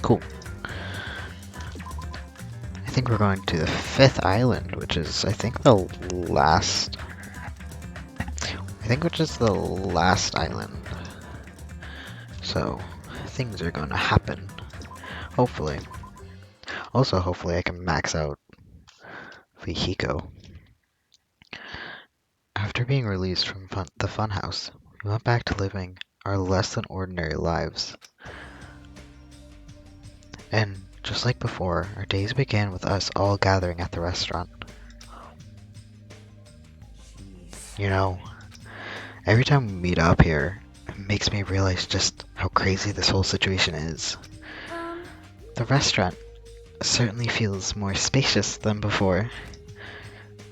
Cool. I think we're going to the 5th island, which is, I think, the last... which is the last island. So, things are going to happen. Hopefully. Also, hopefully I can max out Vihiko. After being released from the funhouse, we went back to living our less than ordinary lives. And just like before, our days began with us all gathering at the restaurant. You know, every time we meet up here, it makes me realize just how crazy this whole situation is. The restaurant certainly feels more spacious than before.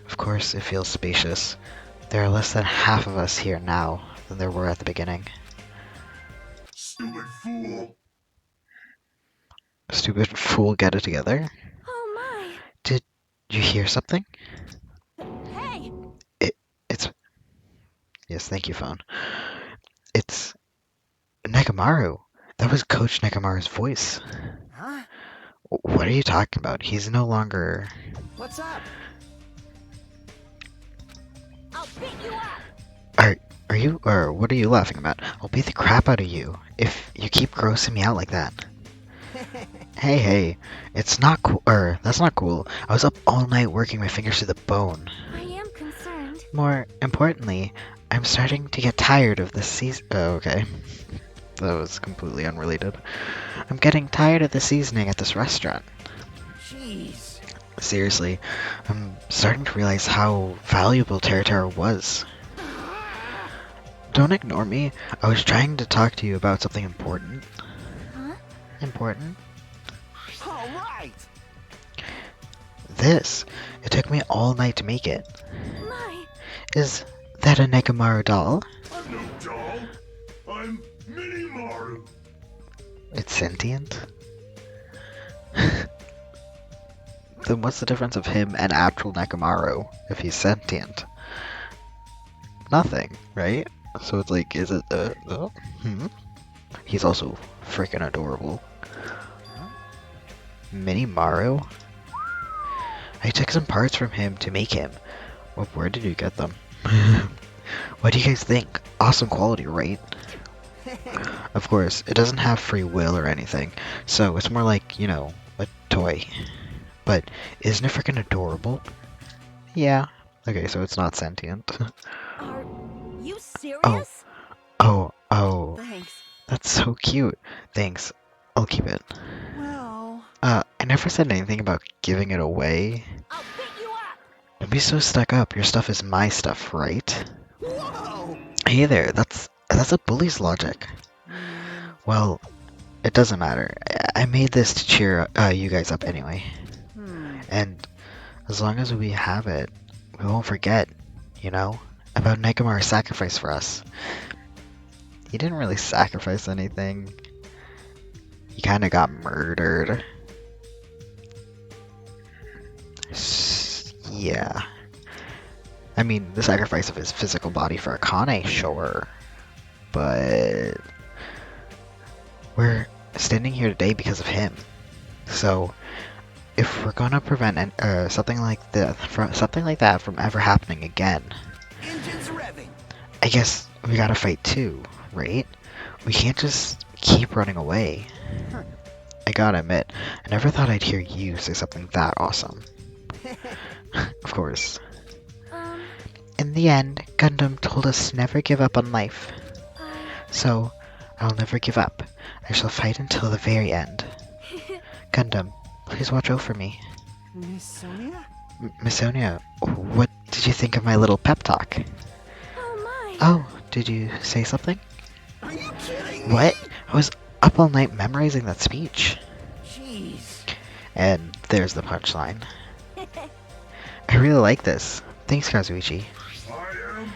Of course, it feels spacious. There are less than half of us here now than there were at the beginning. Stupid fool! Stupid fool, get it together? Oh my! Did you hear something? Hey! It's... Yes, thank you, phone. It's... Nekomaru. That was Coach Nekomaru's voice. Huh? What are you talking about? He's no longer... What's up? I'll beat you up! Are you... or what are you laughing about? I'll beat the crap out of you if you keep grossing me out like that. Hey, it's not cool, that's not cool. I was up all night working my fingers to the bone. I am concerned. More importantly, I'm starting to get tired of this season. Oh, okay. That was completely unrelated. I'm getting tired of the seasoning at this restaurant. Jeez. Seriously, I'm starting to realize how valuable Tara was. Don't ignore me. I was trying to talk to you about something important. Huh? Important? All right. This. It took me all night to make it. My! Is that a Nekomaru doll? I'm no doll. I'm Mini Maru. It's sentient? Then what's the difference of him and actual Nekomaru if he's sentient? Nothing, right? So it's like, is it He's also freaking adorable. Mini Maru? I took some parts from him to make him. Well, where did you get them? What do you guys think? Awesome quality, right? Of course, it doesn't have free will or anything, so it's more like, you know, a toy. But isn't it freaking adorable? Yeah. Okay, so it's not sentient. Are you serious? Oh, Thanks. that's so cute. Thanks. I'll keep it. Well. I never said anything about giving it away. I'll beat you up! Don't be so stuck up. Your stuff is my stuff, right? Whoa. Hey there, that's a bully's logic. Well, it doesn't matter. I made this to cheer you guys up anyway. And as long as we have it, we won't forget, you know, about Nekomaru's sacrifice for us. He didn't really sacrifice anything. He kind of got murdered. Yeah. I mean, the sacrifice of his physical body for Akane, sure. But we're standing here today because of him. So, if we're gonna prevent something like that from ever happening again, Engines revving. I guess we gotta fight too, right? We can't just keep running away. I gotta admit, I never thought I'd hear you say something that awesome. Of course. In the end, Gundam told us to never give up on life. So, I'll never give up. I shall fight until the very end. Gundam, please watch over me. Miss Sonia? Miss Sonia, what did you think of my little pep talk? Oh my! Oh, did you say something? Are you kidding me? What? I was up all night memorizing that speech. Jeez. And there's the punchline. I really like this. Thanks, Kazuichi. I am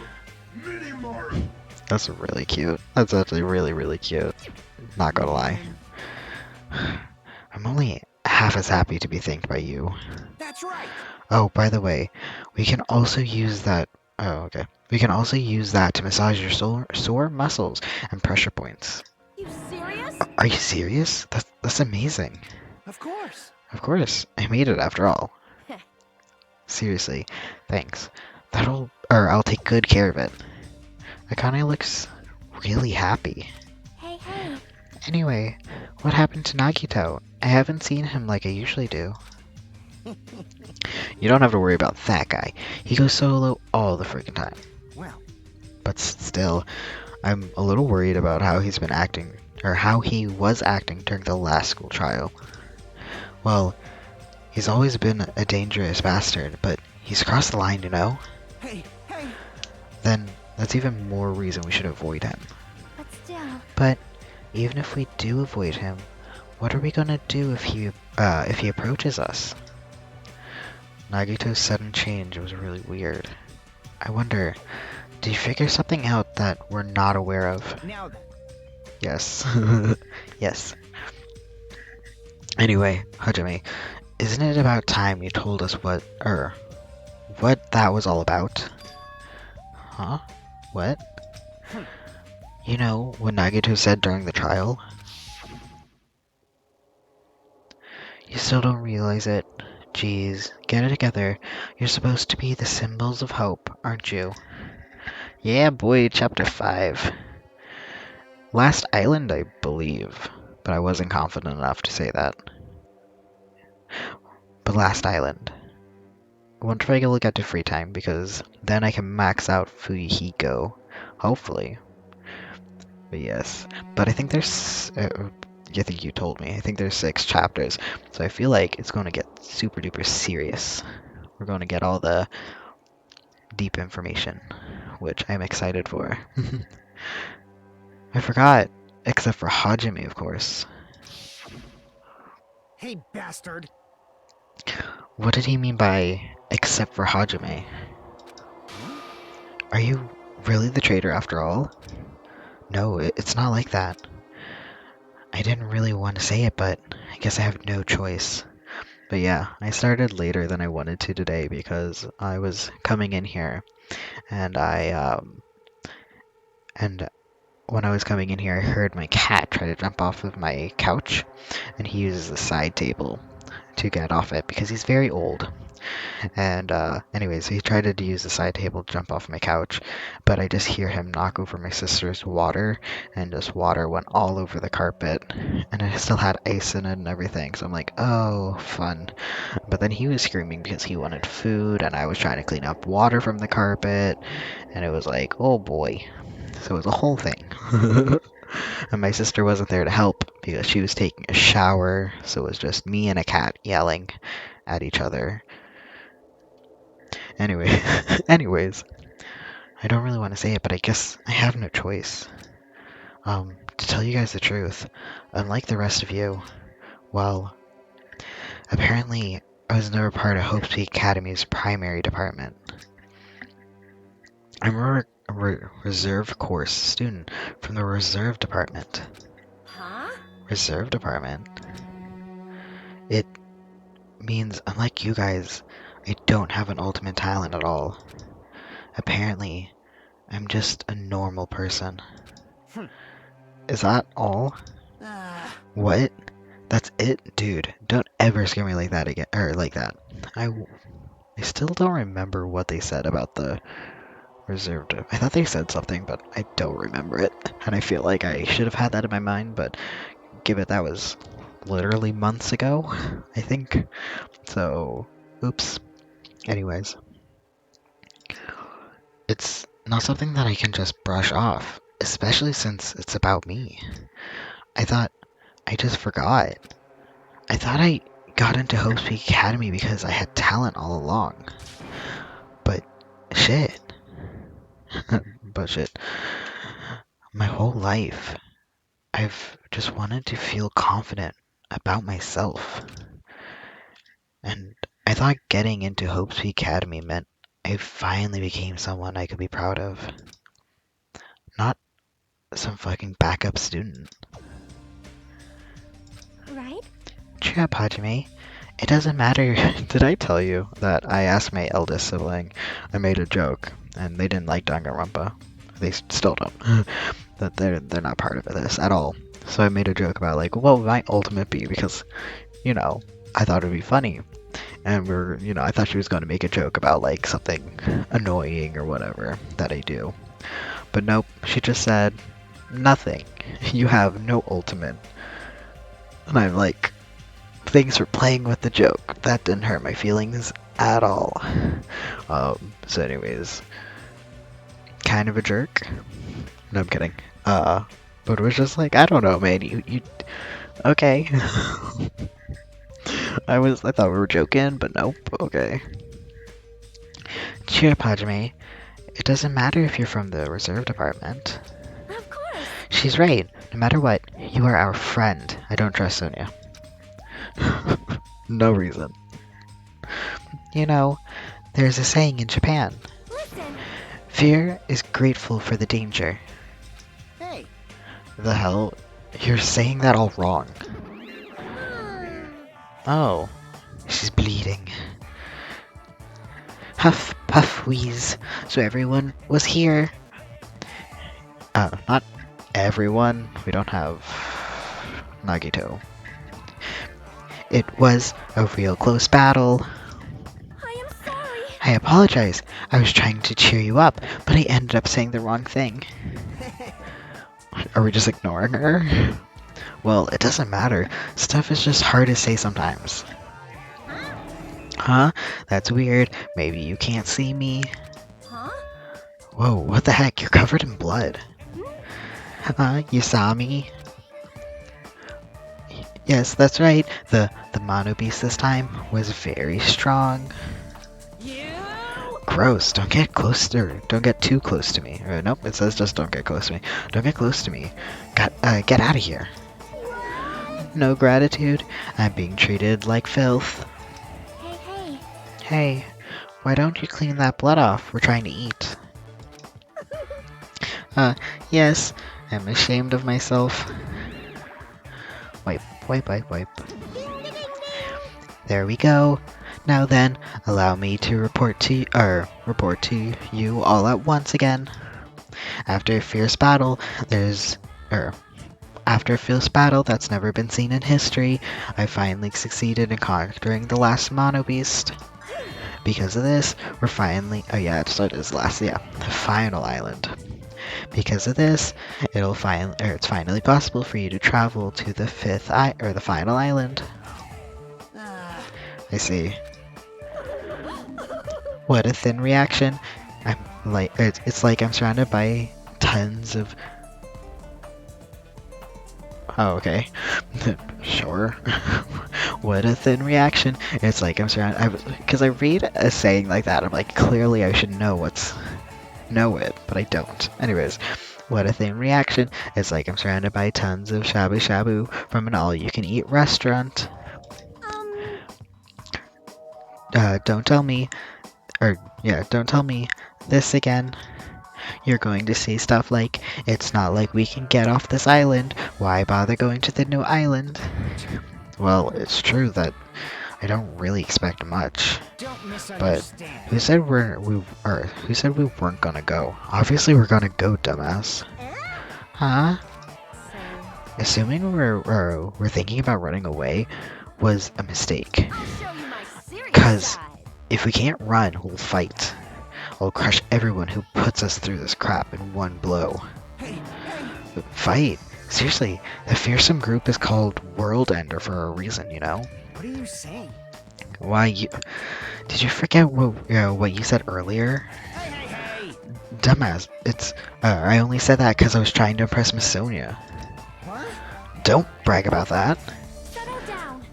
Mini Maru. That's really cute. That's actually really, really cute. Not gonna lie. I'm only half as happy to be thanked by you. That's right. Oh, by the way, we can also use that... Oh, okay. We can also use that to massage your sore muscles and pressure points. You serious? Are you serious? That's amazing. Of course. Of course, I made it after all. Seriously, thanks. I'll take good care of it. Akane looks really happy. Hey, hey. Anyway, what happened to Nagito? I haven't seen him like I usually do. You don't have to worry about that guy. He goes solo all the freaking time. Well, But still, I'm a little worried about how he's been acting, or how he was acting during the last school trial. Well, he's always been a dangerous bastard, but he's crossed the line, you know? hey, hey. Then that's even more reason we should avoid him. But still. But even if we do avoid him, what are we gonna do if he approaches us? Nagito's sudden change was really weird. I wonder, did he figure something out that we're not aware of? Now then. Yes. Yes. Anyway, Hajime, isn't it about time you told us what that was all about? Huh? What? You know what Nagito said during the trial? You still don't realize it? Jeez, get it together. You're supposed to be the symbols of hope, aren't you? Yeah, boy, chapter 5. Last Island, I believe, but I wasn't confident enough to say that. But Last Island. I wonder if I can get to free time, because then I can max out Fuyuhiko. Hopefully. But yes. But I think there's... I think you told me. I think there's 6 chapters. So I feel like it's going to get super duper serious. We're going to get all the deep information, which I'm excited for. I forgot. Except for Hajime, of course. Hey, bastard. What did he mean by except for Hajime? Are you really the traitor after all? No, it's not like that. I didn't really want to say it, but I guess I have no choice. But yeah, I started later than I wanted to today because I was coming in here and and when I was coming in here I heard my cat try to jump off of my couch, and he uses the side table to get off it because he's very old. And anyways, he tried to use the side table to jump off my couch, but I just hear him knock over my sister's water, and just water went all over the carpet, and it still had ice in it and everything. So I'm like, oh, fun. But then he was screaming because he wanted food, and I was trying to clean up water from the carpet, and it was like, oh boy. So it was a whole thing. And my sister wasn't there to help because she was taking a shower, so it was just me and a cat yelling at each other. Anyway, anyways, I don't really want to say it, but I guess I have no choice. To tell you guys the truth, unlike the rest of you, well, apparently I was never part of Hope Peak Academy's primary department. I'm a reserve course student from the reserve department. Huh? Reserve department? It means, unlike you guys, I don't have an ultimate talent at all. Apparently, I'm just a normal person. Is that all? What? That's it? Dude, don't ever scare me like that again, or like that. I still don't remember what they said about the reserved. I thought they said something, but I don't remember it. And I feel like I should have had that in my mind, but given that was literally months ago, I think. So, oops. Anyways. It's not something that I can just brush off, especially since it's about me. I thought I just forgot. I thought I got into Hope Peak Academy because I had talent all along. But shit. But shit. My whole life, I've just wanted to feel confident about myself. And I thought getting into Hope Peak Academy meant I finally became someone I could be proud of. Not some fucking backup student. Right? Cheer up, Hajime. It doesn't matter. Did I tell you that I asked my eldest sibling? I made a joke, and they didn't like Danganronpa. They still don't. That they're not part of this at all. So I made a joke about like, what would my ultimate be? Because, you know, I thought it'd be funny. And I thought she was going to make a joke about like something annoying or whatever that I do. But nope, she just said, nothing. You have no ultimate. And I'm like, thanks for playing with the joke. That didn't hurt my feelings at all. So anyways, kind of a jerk. No, I'm kidding. But it was just like, I don't know, man. You okay? I thought we were joking, but nope. Okay. Cheer, Padme. It doesn't matter if you're from the reserve department. Of course. She's right. No matter what, you are our friend. I don't trust Sonia. No reason. You know, there's a saying in Japan. Listen. Fear is grateful for the danger. Hey, The hell? You're saying that all wrong. Oh, she's bleeding. Huff, puff, wheeze. So everyone was here. Not everyone. We don't have Nagito. It was a real close battle. I am sorry. I apologize. I was trying to cheer you up, but I ended up saying the wrong thing. Are we just ignoring her? Well, it doesn't matter. Stuff is just hard to say sometimes. Huh? That's weird. Maybe you can't see me. Huh? Whoa, what the heck? You're covered in blood. You saw me? Yes, that's right. The Mono Beast this time was very strong. You. Gross. Don't get too close to me. Nope, it says just don't get close to me. Don't get close to me. Get out of here. No gratitude. I'm being treated like filth. Hey, hey. Hey, why don't you clean that blood off? We're trying to eat. Yes, I'm ashamed of myself. Wipe, wipe, wipe, wipe. There we go. Now then, allow me to report to you all at once again. After a fierce battle that's never been seen in history, I finally succeeded in conquering the last Mono Beast. Because of this, we're finally, the final island. Because of this, it's finally possible for you to travel to the the final island. I see. What a thin reaction. It's like I'm surrounded by tons of... Oh, okay. Sure. What a thin reaction. It's like I'm surrounded... Because I read a saying like that, I'm like, clearly I should know it, but I don't. Anyways, what a thin reaction. It's like I'm surrounded by tons of shabu shabu from an all-you-can-eat restaurant. Don't tell me this again. You're going to see stuff like, it's not like we can get off this island. Why bother going to the new island? Well, it's true that I don't really expect much. don't But misunderstand. who said we weren't gonna go? Obviously we're gonna go, dumbass. Huh? So, Assuming we're thinking about running away was a mistake. I'll show you my serious 'Cause- side. If we can't run, we'll fight. We'll crush everyone who puts us through this crap in one blow. Hey, hey. Fight? Seriously, the fearsome group is called World Ender for a reason, you know? What are you saying? Did you forget what you said earlier? Hey, hey, hey. Dumbass, I only said that because I was trying to impress Miss Sonia. What? Don't brag about that. Settle down.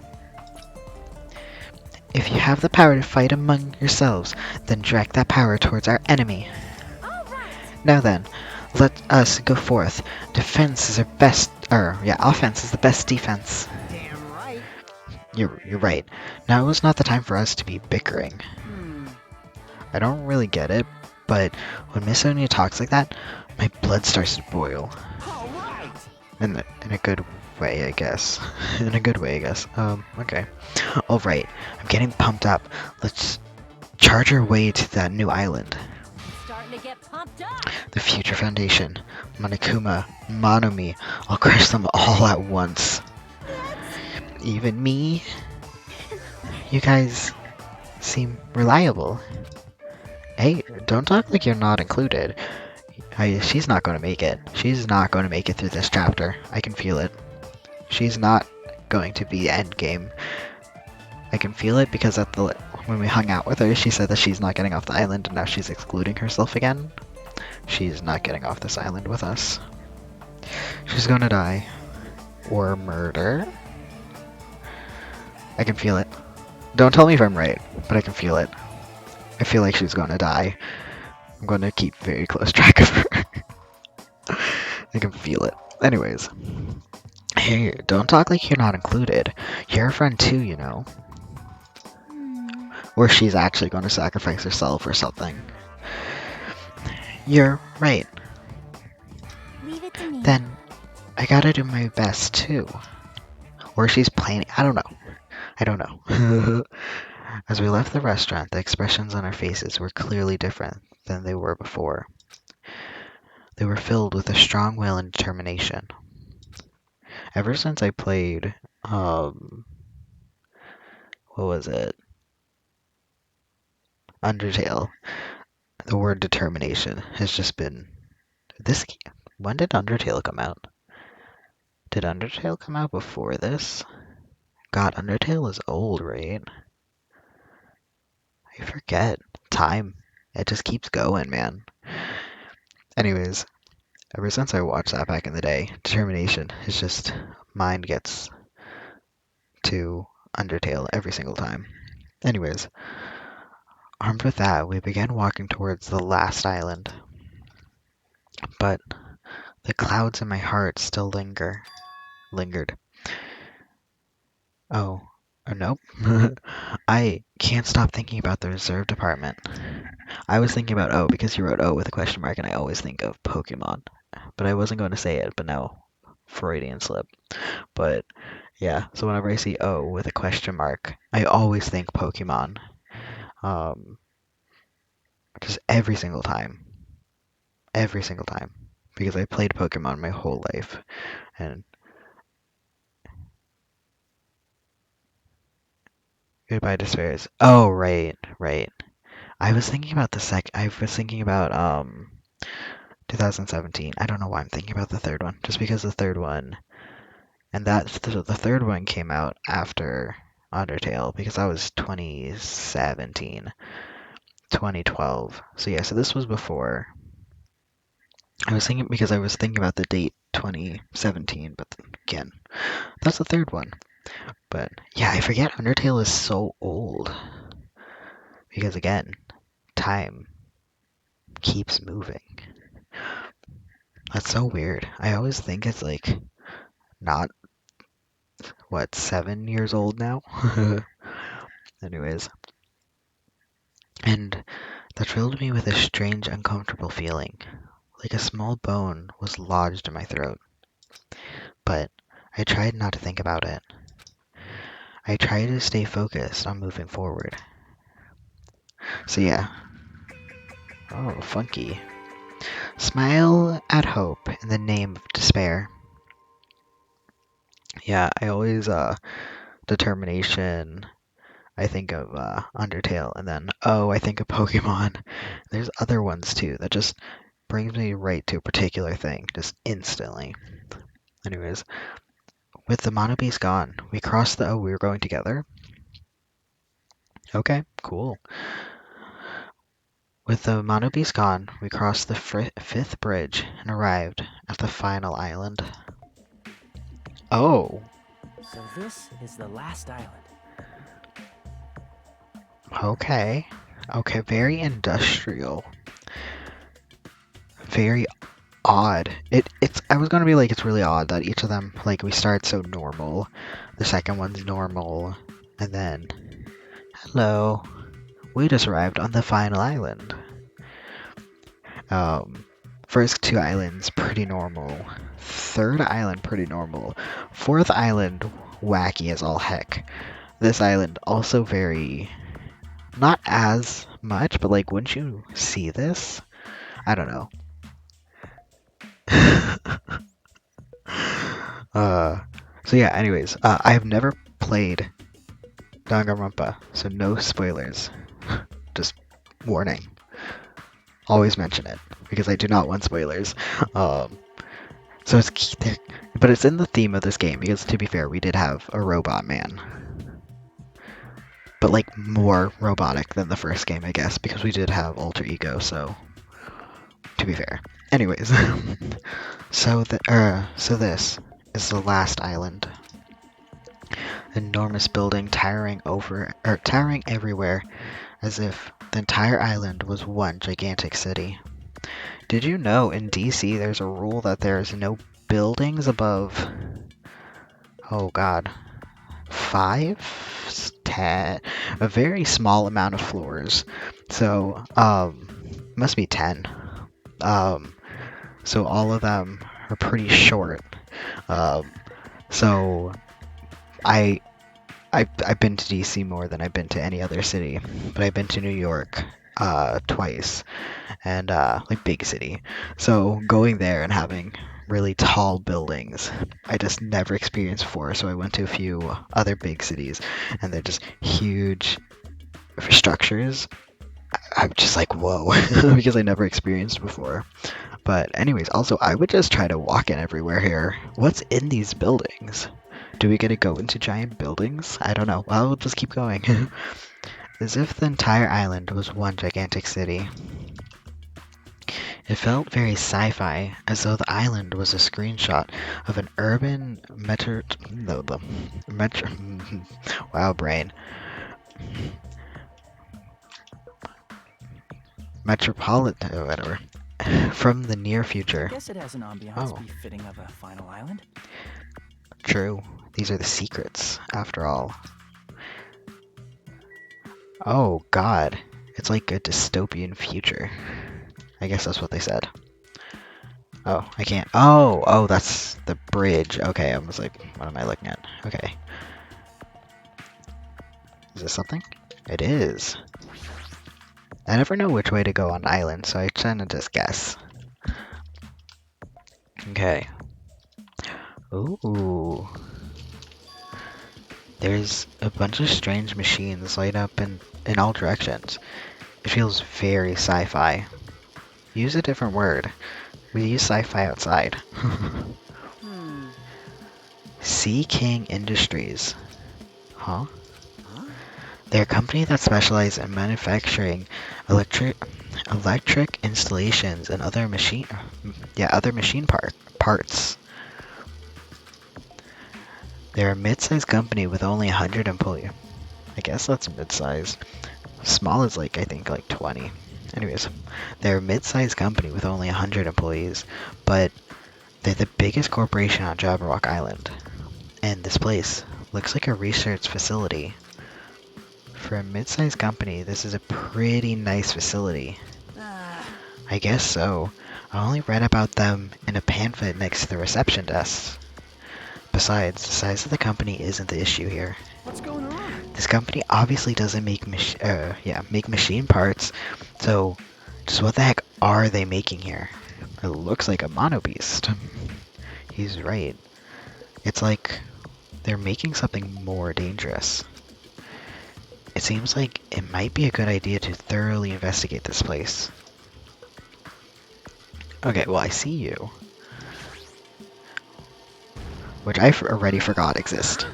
If you have the power to fight among yourselves, then direct that power towards our enemy. All right. Now then, let us go forth. Offense is the best defense. Damn right. You're right. Now is not the time for us to be bickering. I don't really get it, but when Miss Sonia talks like that, my blood starts to boil. All right. In a good way, I guess. In a good way, I guess. Okay. Alright, I'm getting pumped up. Let's charge our way to that new island. Starting to get pumped Pumped up. The Future Foundation, Monokuma, Monomi, I'll crush them all at once. Even me? You guys seem reliable. Hey, don't talk like you're not included. She's not going to make it. She's not going to make it through this chapter. I can feel it. She's not going to be endgame. I can feel it because when we hung out with her, she said that she's not getting off the island and now she's excluding herself again. She's not getting off this island with us. She's gonna die. Or murder. I can feel it. Don't tell me if I'm right, but I can feel it. I feel like she's gonna die. I'm gonna keep very close track of her. I can feel it. Anyways. Hey, don't talk like you're not included. You're a friend too, you know. Or she's actually gonna sacrifice herself or something. You're right. Leave it to me. Then I gotta do my best too. Or she's planning. I don't know. I don't know. As we left the restaurant, the expressions on our faces were clearly different than they were before. They were filled with a strong will and determination. Ever since I played, what was it? Undertale, the word determination has just been this. When did Undertale come out? Did Undertale come out before this? God, Undertale is old, right? I forget. Time. It just keeps going, man. Anyways, ever since I watched that back in the day, determination is just mind gets to Undertale every single time. Anyways, armed with that, we began walking towards the last island. But the clouds in my heart still lingered. Oh, nope. I can't stop thinking about the reserve department. I was thinking about O because you wrote O with a question mark, and I always think of Pokemon. But I wasn't going to say it, but now Freudian slip. But yeah, so whenever I see O with a question mark, I always think Pokemon. Just every single time. Every single time. Because I played Pokemon my whole life. And Goodbye Despairs. Oh, right. I was thinking about 2017. I don't know why I'm thinking about the third one. Just because the third one, and the third one came out after Undertale, because that was 2017, 2012. So yeah, so this was before. I was thinking about the date 2017, but then again, that's the third one. But yeah, I forget Undertale is so old. Because again, time keeps moving. That's so weird. I always think it's like not 7 years old now? Anyways. And that filled me with a strange, uncomfortable feeling. Like a small bone was lodged in my throat. But I tried not to think about it. I tried to stay focused on moving forward. So yeah. Oh, funky. Smile at hope in the name of despair. Yeah, I always, determination, I think of, Undertale, and then, I think of Pokemon. There's other ones too that just brings me right to a particular thing, just instantly. Anyways, with the mono base gone, we crossed the, we were going together? Okay, cool. With the mono base gone, we crossed the fifth bridge and arrived at the final island. Oh, So this is the last island. okay. Okay, very industrial. Very odd. It's I was gonna be like, it's really odd that each of them, like, we start so normal. The second one's normal, and then hello. We just arrived on the final island. First two islands pretty normal. Third island pretty normal. Fourth island wacky as all heck. This island also very, not as much, but like, wouldn't you see this? I don't know. So yeah, anyways, I have never played Danganronpa, so no spoilers. Just warning. Always mention it, because I do not want spoilers. Um, so but it's in the theme of this game, because to be fair, we did have a robot man. But like more robotic than the first game, I guess, because we did have alter ego, so to be fair. Anyways, so this is the last island. Enormous building towering everywhere, as if the entire island was one gigantic city. Did you know in DC there's a rule that there's no buildings above, oh god, 5, 10, a very small amount of floors. So, must be 10. Um, so all of them are pretty short. Um, so I I've been to DC more than I've been to any other city, but I've been to New York twice, and like big city. So going there and having really tall buildings, I just never experienced before. So I went to a few other big cities, and they're just huge structures. I'm just like, whoa, because I never experienced before. But anyways, also I would just try to walk in everywhere here. What's in these buildings? Do we get to go into giant buildings? I don't know. Well, we'll just keep going. As if the entire island was one gigantic city. It felt very sci-fi, as though the island was a screenshot of an urban wow, brain. Metropolitan, whatever. From the near future. Guess it has an ambiance Oh. befitting of a final island. True. These are the secrets, after all. Oh, God. It's like a dystopian future. I guess that's what they said. Oh, I can't. Oh, that's the bridge. Okay, I was like, what am I looking at? Okay. Is this something? It is. I never know which way to go on island, so I tend to just guess. Okay. Ooh. There's a bunch of strange machines light up in all directions. It feels very sci-fi. Use a different word. We use sci-fi outside. Sea King Industries. Huh? They're a company that specializes in manufacturing electric installations and other machine parts. They're a mid-sized company with only 100 employees. I guess that's mid-sized. Small is like, I think, like 20. Anyways, they're a mid-sized company with only 100 employees, but they're the biggest corporation on Jabberwock Island. And this place looks like a research facility. For a mid-sized company, this is a pretty nice facility. I guess so. I only read about them in a pamphlet next to the reception desk. Besides, the size of the company isn't the issue here. What's going on? This company obviously doesn't make machine parts, so just what the heck are they making here? It looks like a mono beast. He's right. It's like they're making something more dangerous. It seems like it might be a good idea to thoroughly investigate this place. Okay, well, I see you. Which I already forgot exist.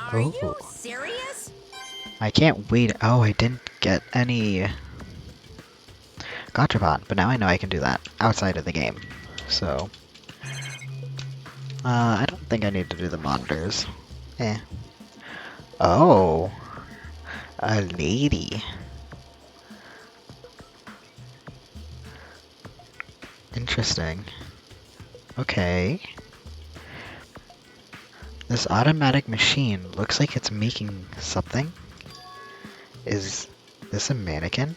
Are you serious? I can't wait. Oh, I didn't get any Gachapon, but now I know I can do that outside of the game. So, I don't think I need to do the monitors. Eh. Oh, a lady. Interesting. Okay. This automatic machine looks like it's making something. Is this a mannequin?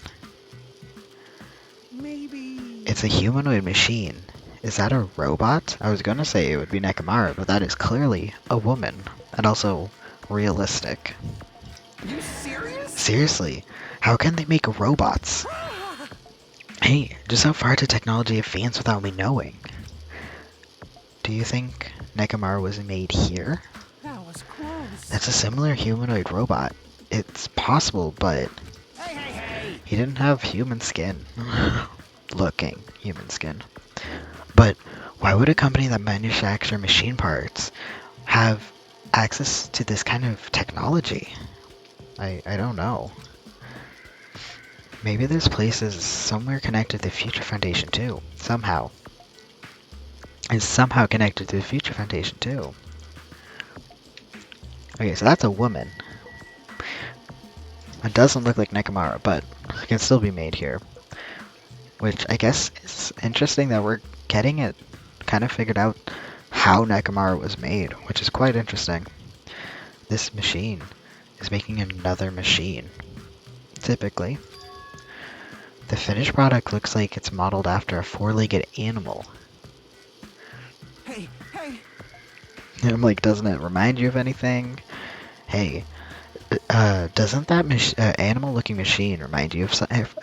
Maybe. It's a humanoid machine. Is that a robot? I was gonna say it would be Nekomara, but that is clearly a woman. And also realistic. You serious? Seriously, how can they make robots? Hey, just how far did technology advance without me knowing? Do you think Nekomaru was made here? That was close. That's a similar humanoid robot. It's possible, but Hey, hey, hey! he didn't have human skin. Looking human skin. But why would a company that manufactures machine parts have access to this kind of technology? I don't know. Maybe this place is somewhere connected to the Future Foundation too. Somehow. It's somehow connected to the Future Foundation too. Okay, so that's a woman. It doesn't look like Nekomaru, but it can still be made here. Which I guess is interesting that we're getting it kind of figured out how Nekomaru was made, which is quite interesting. This machine is making another machine. Typically, the finished product looks like it's modeled after a four-legged animal. Hey, hey! And I'm like, doesn't it remind you of anything? Hey, doesn't that animal-looking machine remind you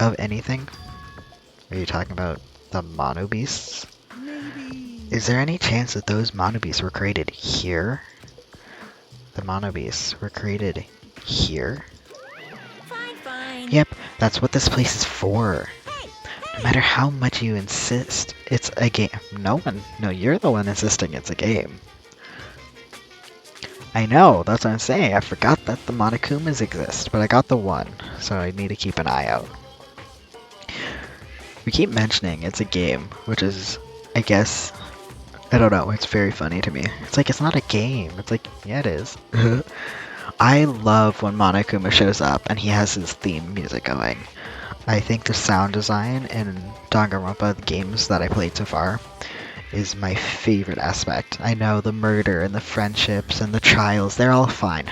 of anything? Are you talking about the mono beasts? Maybe. Is there any chance that those mono beasts were created here? The mono beasts were created here? Fine, fine. Yep, that's what this place is for. Hey, No matter how much you insist it's a game. No, you're the one insisting it's a game. I know, that's what I'm saying. I forgot that the Monokumas exist, but I got the one, so I need to keep an eye out. We keep mentioning it's a game, which is, I guess, I don't know, it's very funny to me. It's like, it's not a game. It's like, yeah, it is. I love when Monokuma shows up and he has his theme music going. I think the sound design in Danganronpa, the games that I played so far, is my favorite aspect. I know the murder and the friendships and the trials, they're all fine.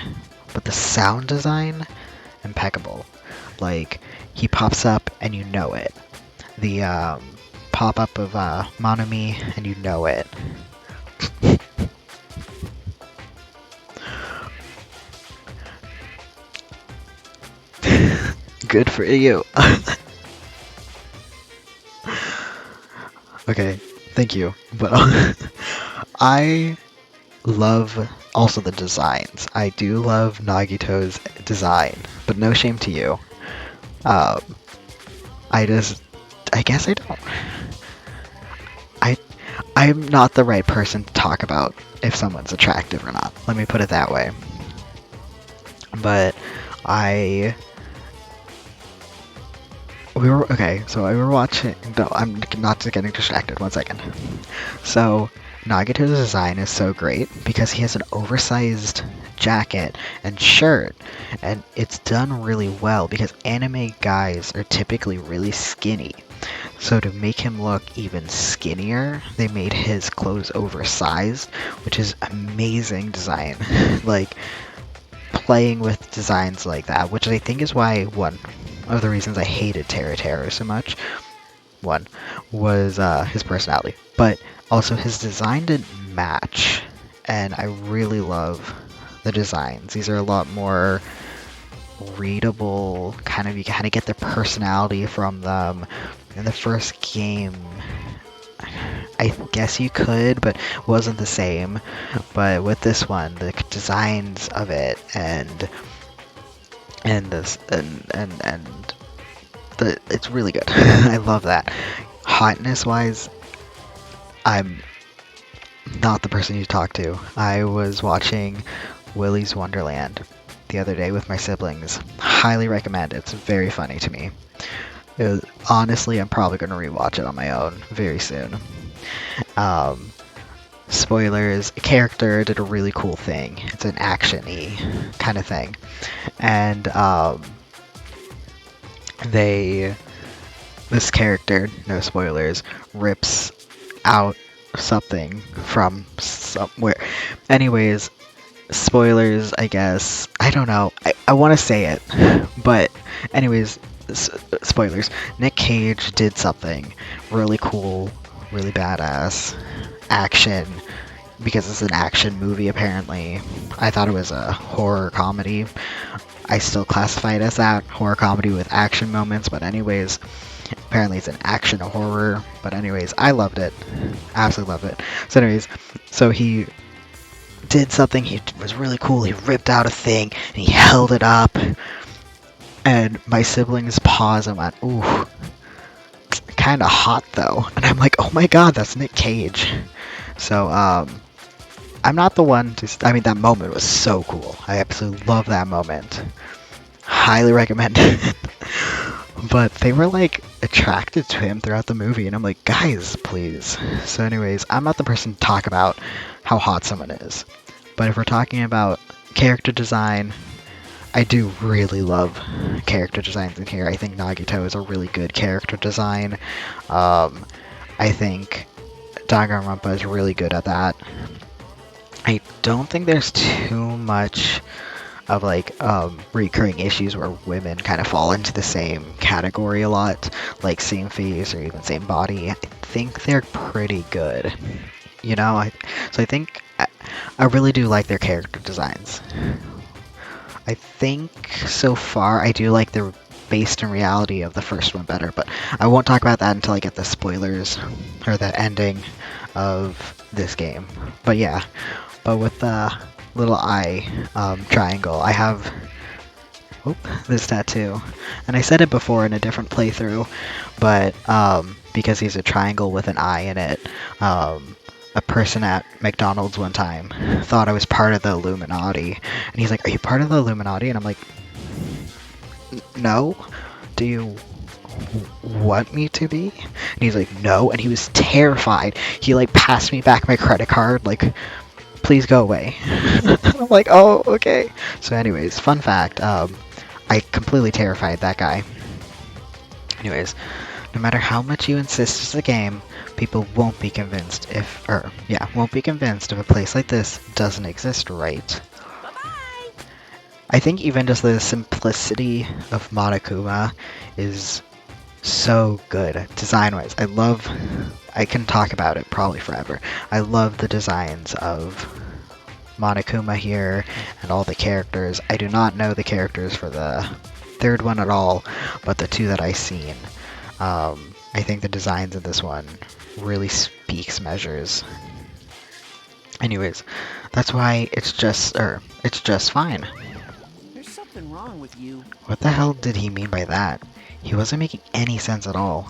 But the sound design, impeccable. Like, he pops up and you know it. The pop-up of Monomi and you know it. Good for you. Okay, thank you. But I love also the designs. I do love Nagito's design, but no shame to you. Um, I guess I don't. I'm not the right person to talk about if someone's attractive or not. Let me put it that way. But so we were watching. No, I'm not getting distracted. 1 second. So Nagito's design is so great because he has an oversized jacket and shirt, and it's done really well because anime guys are typically really skinny. So to make him look even skinnier, they made his clothes oversized, which is amazing design. Like, playing with designs like that, which I think is why one of the reasons I hated Teru so much, one, was his personality, but also his design didn't match, and I really love the designs. These are a lot more readable, you kind of get their personality from them. In the first game, I guess you could, but it wasn't the same. But with this one, the designs of it and it's really good. I love that. Hotness wise, I'm not the person you talk to. I was watching Willy's Wonderland the other day with my siblings. Highly recommend it. It's very funny to me. Honestly, I'm probably going to rewatch it on my own very soon. Spoilers, a character did a really cool thing. It's an action-y kind of thing. And this character, no spoilers, rips out something from somewhere. Anyways, spoilers, I guess. I don't know. I want to say it, but anyways, spoilers. Nick Cage did something really cool, really badass, action, because it's an action movie apparently. I thought it was a horror comedy. I still classify it as that, horror comedy with action moments, but anyways, apparently it's an action horror. But anyways, I loved it. Absolutely loved it. So anyways, so he did something. He was really cool. He ripped out a thing and he held it up. And my siblings paused and went, "Ooh, kind of hot though." And I'm like, "Oh my god, that's Nick Cage." So I'm not the one to. I mean, that moment was so cool. I absolutely love that moment. Highly recommend it. But they were like attracted to him throughout the movie, and I'm like, guys, please. So, anyways, I'm not the person to talk about how hot someone is. But if we're talking about character design, I do really love character designs in here. I think Nagito is a really good character design. I think Danganronpa is really good at that. I don't think there's too much of like recurring issues where women kind of fall into the same category a lot, like same face or even same body. I think they're pretty good, you know. So I think I really do like their character designs. I think so far I do like the based in reality of the first one better, but I won't talk about that until I get the spoilers or the ending of this game. But yeah, but with the little eye triangle, I have this tattoo, and I said it before in a different playthrough, but because he's a triangle with an eye in it, a person at McDonald's one time thought I was part of the Illuminati, and he's like, "Are you part of the Illuminati?" And I'm like, "No. Do you want me to be?" And he's like, "No," and he was terrified. He like passed me back my credit card, like, "Please go away." I'm like, "Oh, okay." So anyways, fun fact, I completely terrified that guy. Anyways, no matter how much you insist it's a game, people won't be convinced won't be convinced if a place like this doesn't exist, right? Bye-bye. I think even just the simplicity of Monokuma is so good design-wise. I can talk about it probably forever. I love the designs of Monokuma here and all the characters. I do not know the characters for the third one at all, but the two that I've seen. I think the designs in this one really speaks measures. Anyways, that's why it's just fine. There's something wrong with you. What the hell did he mean by that? He wasn't making any sense at all.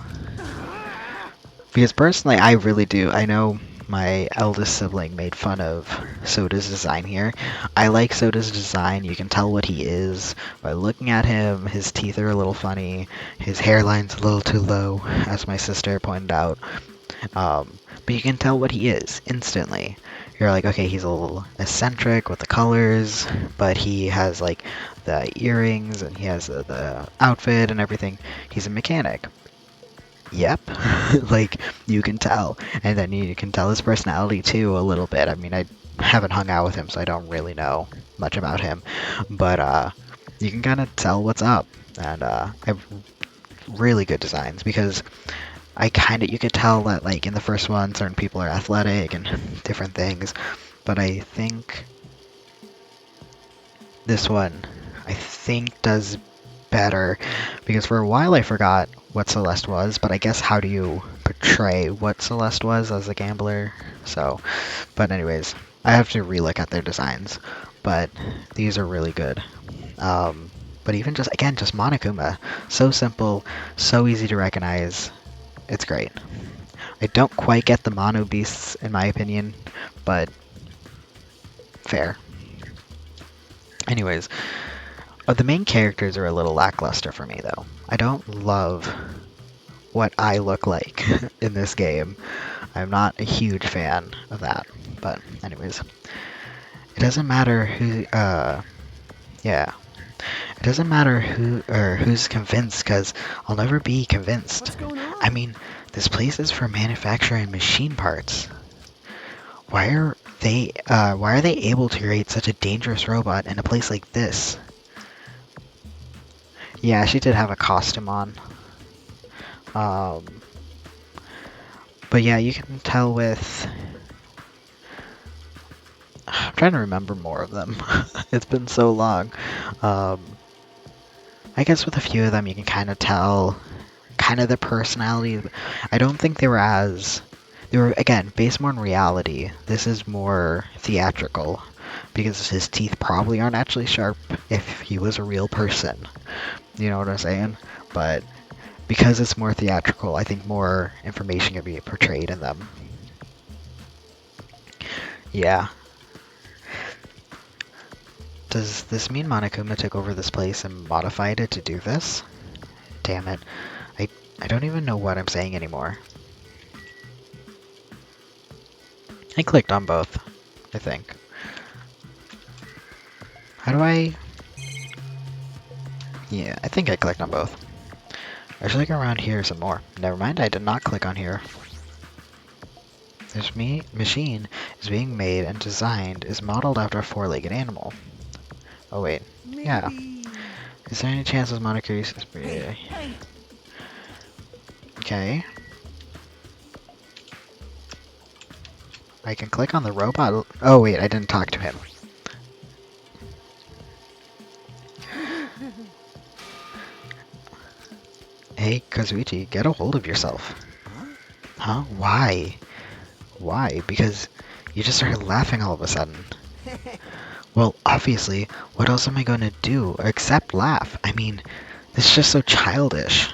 Because personally, I really do. I know my eldest sibling made fun of Soda's design here. I like Soda's design. You can tell what he is by looking at him. His teeth are a little funny. His hairline's a little too low, as my sister pointed out. But you can tell what he is instantly. You're like, okay, he's a little eccentric with the colors, but he has like the earrings and he has the outfit and everything. He's a mechanic. Yep. Like, you can tell. And then you can tell his personality too a little bit. I mean, I haven't hung out with him, so I don't really know much about him. But you can kind of tell what's up. And I have really good designs because you could tell that, like, in the first one, certain people are athletic and different things. But I think this one, does better because for a while I forgot what Celeste was, but I guess how do you portray what Celeste was as a gambler? So, but anyways, I have to relook at their designs, but these are really good. But even just Monokuma, so simple, so easy to recognize. It's great. I don't quite get the mono beasts in my opinion, but fair. Anyways, the main characters are a little lackluster for me, though. I don't love what I look like in this game. I'm not a huge fan of that. But anyways, it doesn't matter who. Yeah, it doesn't matter who or who's convinced, because I'll never be convinced. What's going on? I mean, this place is for manufacturing machine parts. Why are they able to create such a dangerous robot in a place like this? Yeah, she did have a costume on. But yeah, you can tell with... I'm trying to remember more of them. It's been so long. I guess with a few of them you can kind of tell kind of the personality. I don't think they were as. They were, again, based more on reality. This is more theatrical because his teeth probably aren't actually sharp if he was a real person. You know what I'm saying? But because it's more theatrical, I think more information can be portrayed in them. Yeah. Does this mean Monokuma took over this place and modified it to do this? Damn it. I don't even know what I'm saying anymore. I clicked on both, I think. How do I... Yeah, I think I clicked on both. I should look around here some more. Never mind, I did not click on here. This machine is being made and designed is modeled after a four-legged animal. Oh wait, yeah. Maybe. Is there any chance this moniker is... Hey, hey. Okay. I can click on the robot. Oh wait, I didn't talk to him. Hey, Kazuichi, get a hold of yourself. Huh? Why? Why? Because you just started laughing all of a sudden. Well, obviously, what else am I going to do except laugh? I mean, this is just so childish.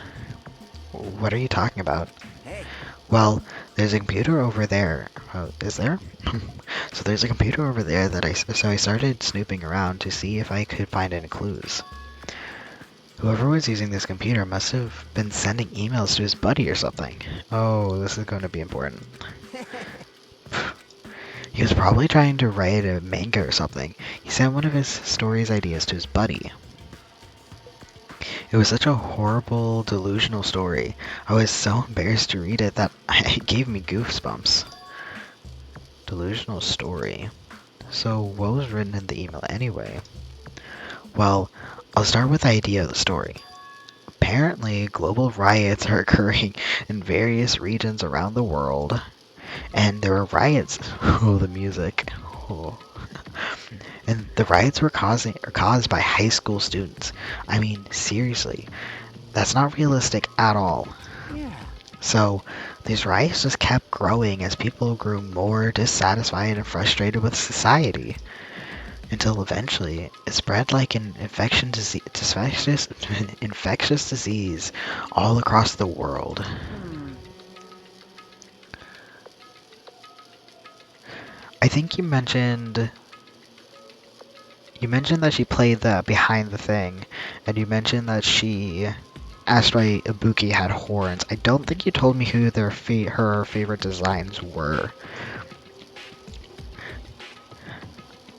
What are you talking about? Hey. Well, there's a computer over there. Is there? So there's a computer over there so I started snooping around to see if I could find any clues. Whoever was using this computer must have been sending emails to his buddy or something. Oh, this is going to be important. He was probably trying to write a manga or something. He sent one of his story's ideas to his buddy. It was such a horrible, delusional story. I was so embarrassed to read it that it gave me goosebumps. Delusional story. So what was written in the email anyway? Well, I'll start with the idea of the story. Apparently, global riots are occurring in various regions around the world. And there were riots. Oh, the music. Oh. And the riots were caused by high school students. I mean, seriously, that's not realistic at all. Yeah. So, these riots just kept growing as people grew more dissatisfied and frustrated with society. Until eventually, it spread like an infectious disease all across the world. I think you mentioned that she played the behind the thing, and you mentioned that she asked why Ibuki had horns. I don't think you told me who her favorite designs were.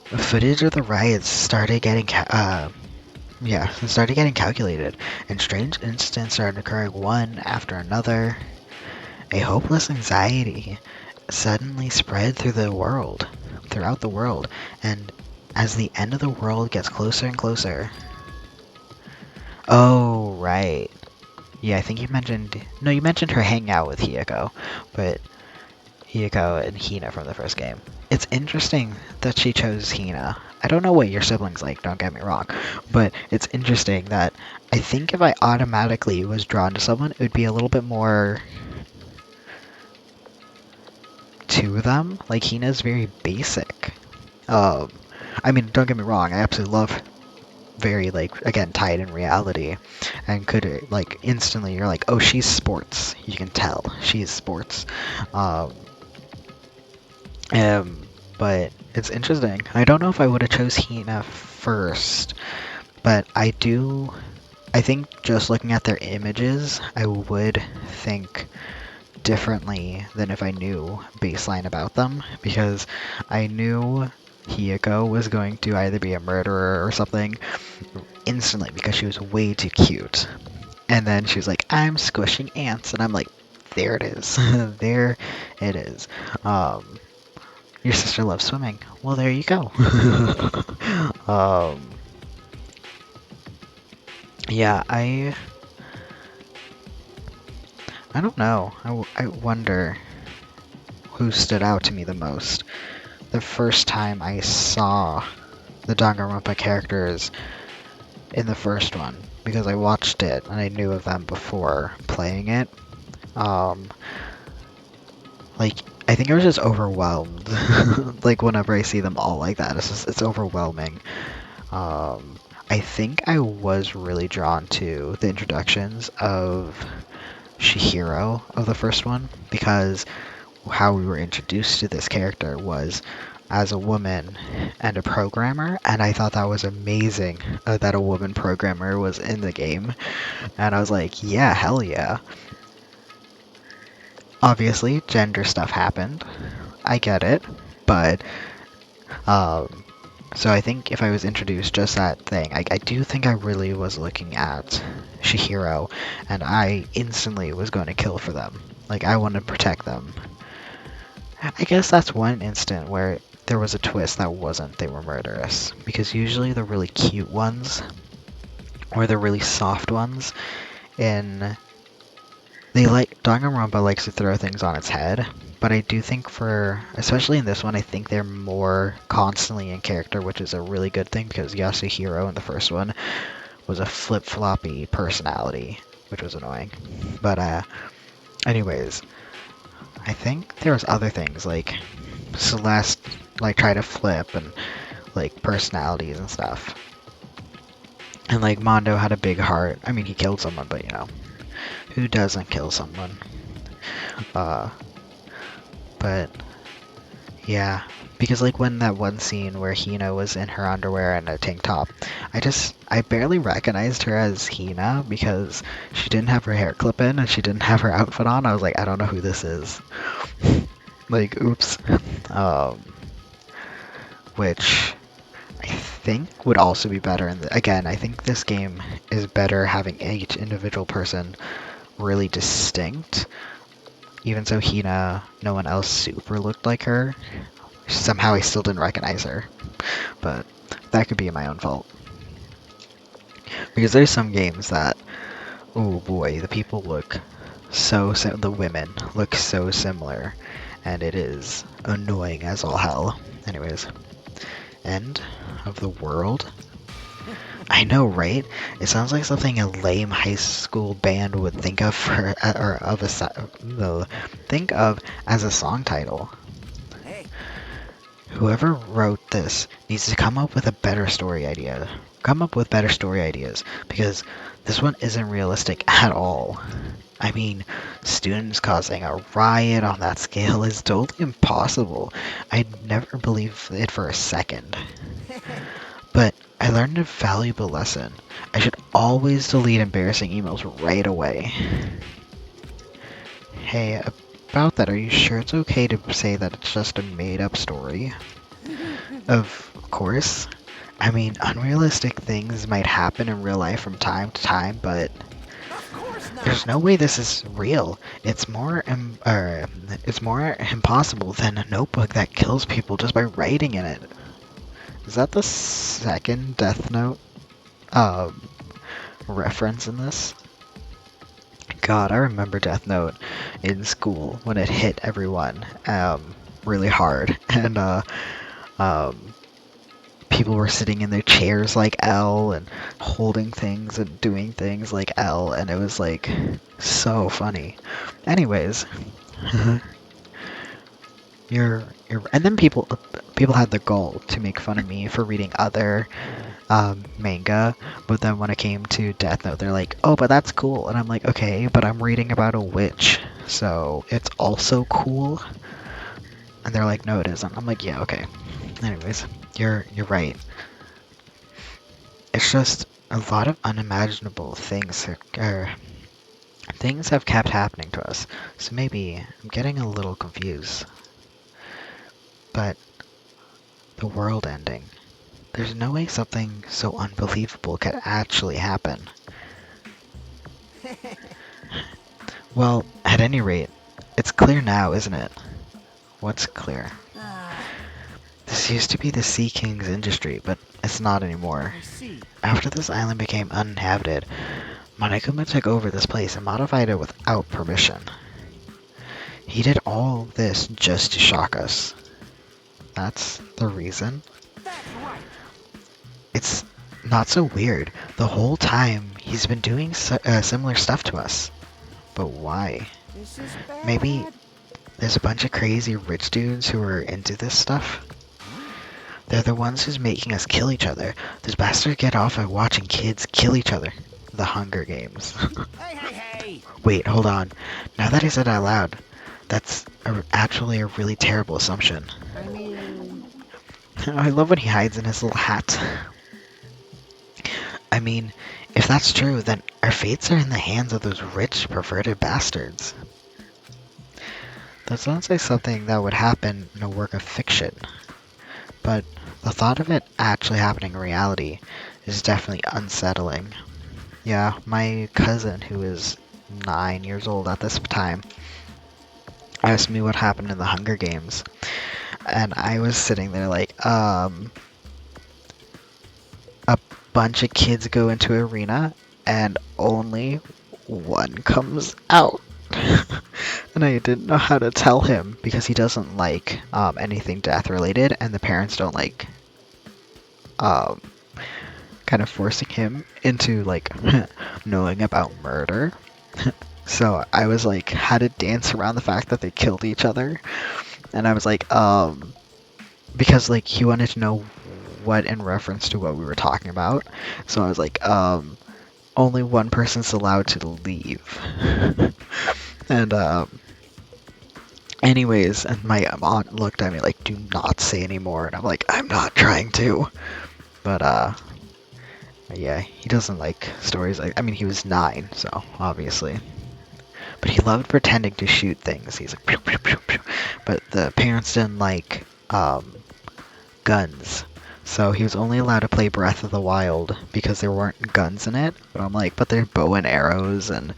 Footage of the riots started getting calculated, and strange incidents started occurring one after another. A hopeless anxiety suddenly spread throughout the world, and as the end of the world gets closer and closer. Oh, right. Yeah, I think you mentioned her hanging out with Hiyoko, but Hiyoko and Hina from the first game. It's interesting that she chose Hina. I don't know what your siblings like, don't get me wrong, but it's interesting that I think if I automatically was drawn to someone, it would be a little bit more to them. Like, Hina's very basic. I mean, don't get me wrong, I absolutely love very, like, again, tied in reality, and could, like, instantly, you're like, oh, she's sports. You can tell. She's sports. But it's interesting. I don't know if I would have chose Hina first, but I think just looking at their images, I would think differently than if I knew baseline about them, because I knew Hiyoko was going to either be a murderer or something instantly because she was way too cute. And then she was like, I'm squishing ants, and I'm like, there it is. There it is. Your sister loves swimming. Well, there you go. Yeah, I don't know. I wonder who stood out to me the most. The first time I saw the Danganronpa characters, in the first one because I watched it and I knew of them before playing it. Um, like I think I was just overwhelmed. Like whenever I see them all like that, it's overwhelming. I think I was really drawn to the introductions of Chihiro of the first one because how we were introduced to this character was as a woman and a programmer, and I thought that was amazing that a woman programmer was in the game, and I was like, yeah, hell yeah. Obviously, gender stuff happened. I get it, but um, so I think if I was introduced just that thing, I do think I really was looking at Chihiro, and I instantly was going to kill for them. Like I want to protect them. I guess that's one instant where there was a twist that wasn't they were murderous. Because usually the really cute ones, or the really soft ones, in Danganronpa likes to throw things on its head, but I do think especially in this one, I think they're more constantly in character, which is a really good thing because Yasuhiro in the first one was a flip-floppy personality, which was annoying. But anyways, I think there was other things like Celeste like try to flip and like personalities and stuff. And like Mondo had a big heart. I mean, he killed someone, but who doesn't kill someone? Uh, but yeah, because like when that one scene where Hina was in her underwear and a tank top, I barely recognized her as Hina because she didn't have her hair clip in and she didn't have her outfit on. I was like, I don't know who this is. Like, oops. Um, which I think would also be better. And again, I think this game is better having each individual person really distinct. Even so, Hina, no one else super looked like her. Somehow I still didn't recognize her. But that could be my own fault. Because there's some games that, oh boy, the people look the women look so similar. And it is annoying as all hell. Anyways, end of the world? I know, right? It sounds like something a lame high school band would think of think of as a song title. Hey, Whoever wrote this needs to come up with a better story idea. Come up with better story ideas because this one isn't realistic at all. I mean, students causing a riot on that scale is totally impossible. I'd never believe it for a second. But I learned a valuable lesson. I should always delete embarrassing emails right away. Hey, about that, are you sure it's okay to say that it's just a made-up story? Of course. I mean, unrealistic things might happen in real life from time to time, but of course not. there's no way this is real. It's it's more impossible than a notebook that kills people just by writing in it. Is that the second Death Note reference in this? God, I remember Death Note in school when it hit everyone really hard, and um, people were sitting in their chairs like L and holding things and doing things like L, and it was like so funny. Anyways, and then people had the goal to make fun of me for reading other manga, but then when it came to Death Note, they're like, "Oh, but that's cool," and I'm like, "Okay, but I'm reading about a witch, so it's also cool." And they're like, "No, it isn't." I'm like, "Yeah, okay." Anyways, you're right. It's just a lot of unimaginable things have kept happening to us, so maybe I'm getting a little confused. But the world ending. There's no way something so unbelievable could actually happen. Well, at any rate, it's clear now, isn't it? What's clear? This used to be the Sea King's industry, but it's not anymore. I see. After this island became uninhabited, Monokuma took over this place and modified it without permission. He did all this just to shock us. That's the reason? That's right. It's not so weird. The whole time, he's been doing similar stuff to us. But why? This is bad. Maybe there's a bunch of crazy rich dudes who are into this stuff. They're the ones who's making us kill each other. Those bastards get off at watching kids kill each other. The Hunger Games. Hey, hey, hey! Wait, hold on. Now that I said it out loud, that's actually a really terrible assumption. I mean, I love when he hides in his little hat. I mean, if that's true, then our fates are in the hands of those rich, perverted bastards. That sounds like something that would happen in a work of fiction, but the thought of it actually happening in reality is definitely unsettling. Yeah, my cousin, who is 9 years old at this time, asked me what happened in the Hunger Games, and I was sitting there like, a bunch of kids go into an arena, and only one comes out. And I didn't know how to tell him because he doesn't like anything death related, and the parents don't like kind of forcing him into like knowing about murder. So I was like, had to dance around the fact that they killed each other, and I was like, because like he wanted to know what in reference to what we were talking about. So I was like, only one person's allowed to leave. And anyways, and my aunt looked at me like, do not say anymore, and I'm like, I'm not trying to. But yeah, he doesn't like stories like, I mean, he was 9, so obviously. But he loved pretending to shoot things. He's like, pew, pew, pew, pew. But the parents didn't like guns. So he was only allowed to play Breath of the Wild because there weren't guns in it. But I'm like, but they're bow and arrows and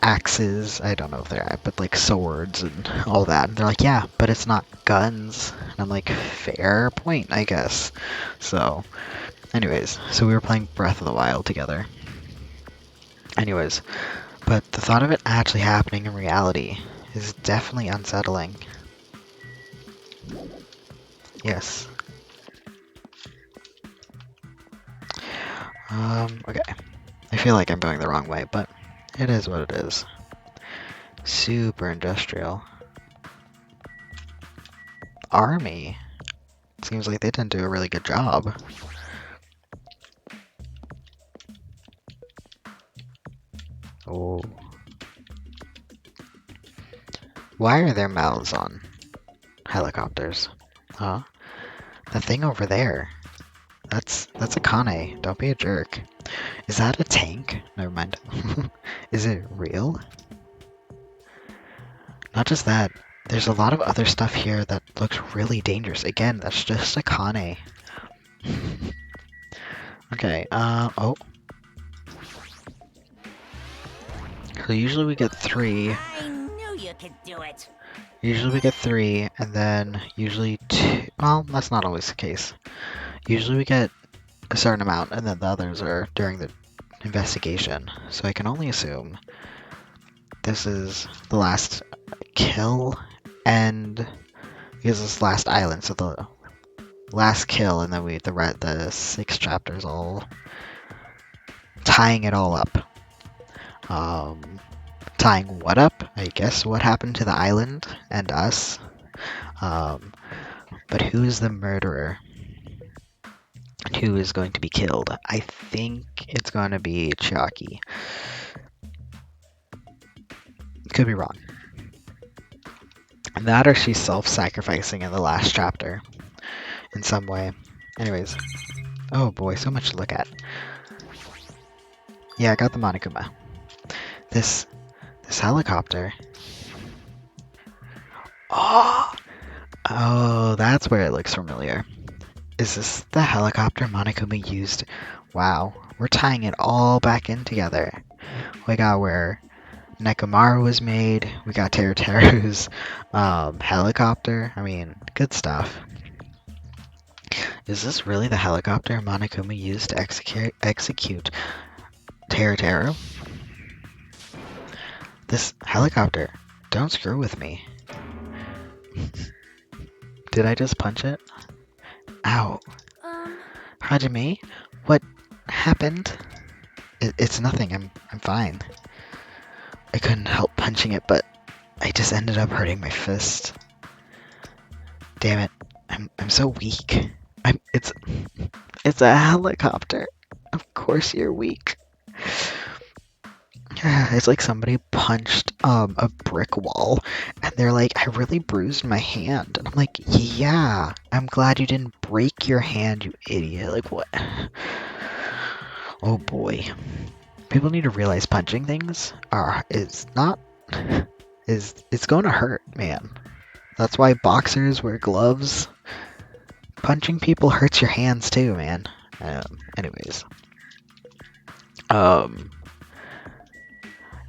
axes. I don't know if they're, but like swords and all that. And they're like, yeah, but it's not guns. And I'm like, fair point, I guess. So, anyways, so we were playing Breath of the Wild together. Anyways, but the thought of it actually happening in reality is definitely unsettling. Yes. Okay. I feel like I'm going the wrong way, but it is what it is. Super industrial. Army. Seems like they didn't do a really good job. Oh. Why are there mouths on helicopters? Huh? The thing over there. That's a Kane. Don't be a jerk. Is that a tank? Never mind. Is it real? Not just that. There's a lot of other stuff here that looks really dangerous. Again, that's just a Kane. Okay, oh. So usually we get 3. I knew you could do it. Usually we get 3, and then usually 2. Well, that's not always the case. Usually we get a certain amount, and then the others are during the investigation. So I can only assume this is the last kill, and because this last island, so the last kill, and then the 6 chapters all tying it all up. Tying what up? I guess what happened to the island and us. But who is the murderer? And who is going to be killed? I think it's going to be Chiaki. Could be wrong. That or she's self-sacrificing in the last chapter in some way. Anyways. Oh boy, so much to look at. Yeah, I got the Monokuma. This helicopter. Oh, that's where it looks familiar. Is this the helicopter Monokuma used? Wow, we're tying it all back in together. We got where Nekomaru was made. We got Teruteru's helicopter. I mean, good stuff. Is this really the helicopter Monokuma used to execute Teruteru? This helicopter, don't screw with me. Did I just punch it? Ow. Hajime, what happened? It's nothing. I'm fine. I couldn't help punching it, but I just ended up hurting my fist. Damn it. I'm so weak. It's a helicopter. Of course you're weak. It's like somebody punched a brick wall and they're like, I really bruised my hand. And I'm like, yeah, I'm glad you didn't break your hand, you idiot. Like what? Oh boy. People need to realize punching things is not is it's going to hurt, man. That's why boxers wear gloves. Punching people hurts your hands too, man. Anyways, um,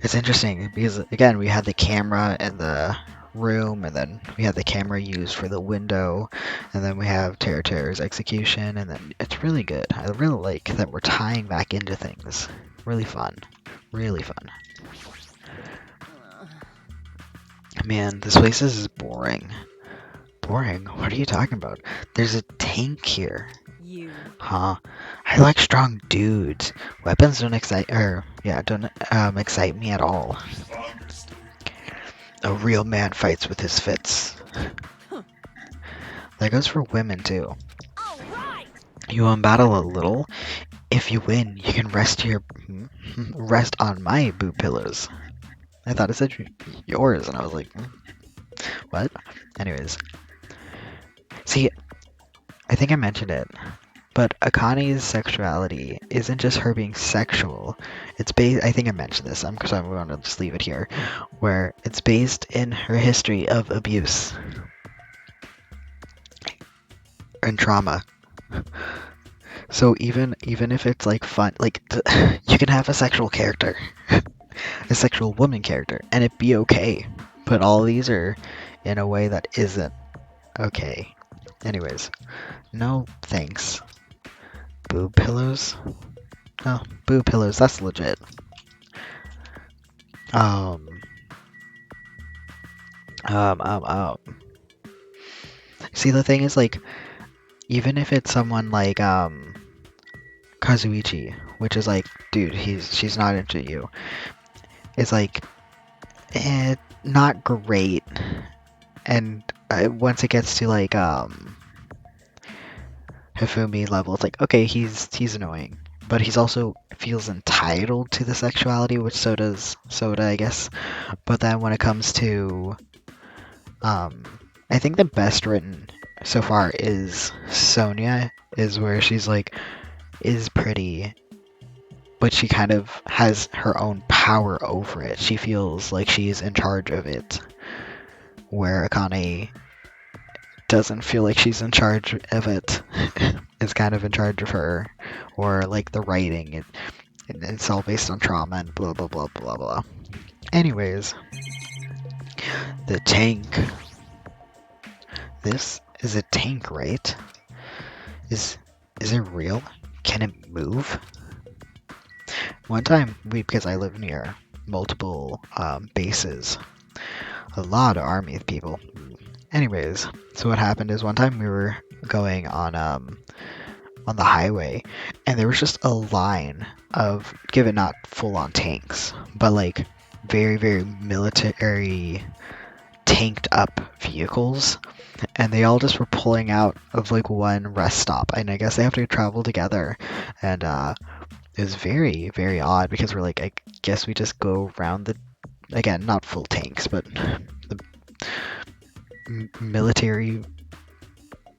it's interesting because again we had the camera in the room, and then we had the camera used for the window, and then we have Terra's execution, and then it's really good. I really like that we're tying back into things. Really fun, really fun. Man, this place is boring. Boring? What are you talking about? There's a tank here. You. Huh? I like strong dudes. Weapons don't excite me at all. Understood. A real man fights with his fists. That goes for women too. All right. You unbattle a little. If you win, you can rest on my boob pillows. I thought it said yours, and I was like, what? Anyways, see, I think I mentioned it. But Akane's sexuality isn't just her being sexual. It's based. I think I mentioned this. I'm going to just leave it here, where it's based in her history of abuse and trauma. So even if it's like fun, like you can have a sexual character, a sexual woman character, and it be okay. But all these are in a way that isn't okay. Anyways, no thanks. Boob pillows? Oh, boob pillows, that's legit. Um, um, um, um. See, the thing is, like, even if it's someone like, Kazuichi, which is like, dude, she's not into you. It's like, not great. And once it gets to, like, Hifumi level, it's like, okay, he's annoying. But he's also feels entitled to the sexuality, which so does Soda, I guess. But then when it comes to I think the best written so far is Sonia, is where she's like is pretty, but she kind of has her own power over it. She feels like she's in charge of it, where Akane doesn't feel like she's in charge of it. Is kind of in charge of her, or like the writing. It's all based on trauma and blah blah blah blah blah. Anyways, the tank. This is a tank, right? Is it real? Can it move? One time, because I live near multiple bases, a lot of army people. Anyways, so what happened is one time we were going on the highway, and there was just a line of, given not full on tanks, but like very very military tanked up vehicles, and they all just were pulling out of like one rest stop, and I guess they have to travel together, and it was very very odd because we're like, I guess we just go around the, again, not full tanks, but the military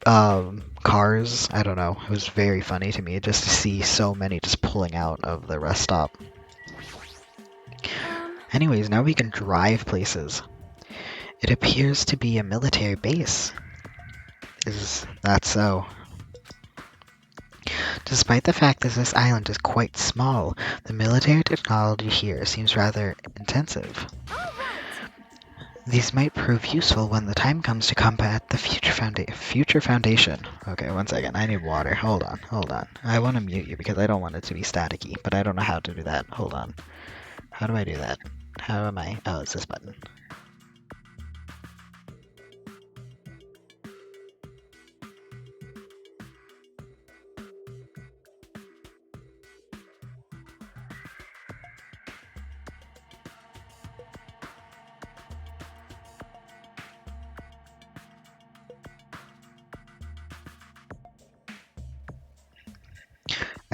cars. I don't know, it was very funny to me just to see so many just pulling out of the rest stop. Anyways, now we can drive places. It appears to be a military base. Is that so? Despite the fact that this island is quite small, the military technology here seems rather intensive. These might prove useful when the time comes to combat the future foundation. Okay, one second. I need water. Hold on. I want to mute you because I don't want it to be staticky, but I don't know how to do that. Hold on. How do I do that? How am I? Oh, it's this button.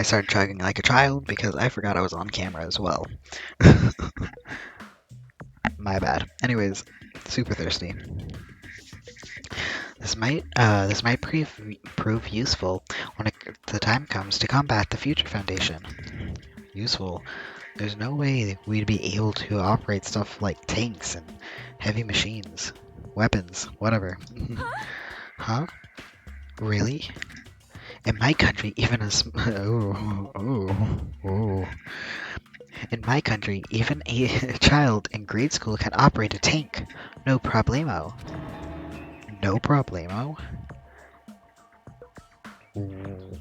I started chugging like a child because I forgot I was on camera as well. My bad. Anyways, super thirsty. This might prove useful when the time comes to combat the Future Foundation. Useful. There's no way we'd be able to operate stuff like tanks and heavy machines, weapons, whatever. Huh? Really? In my country, even In my country, even a child in grade school can operate a tank. No problemo. No problemo?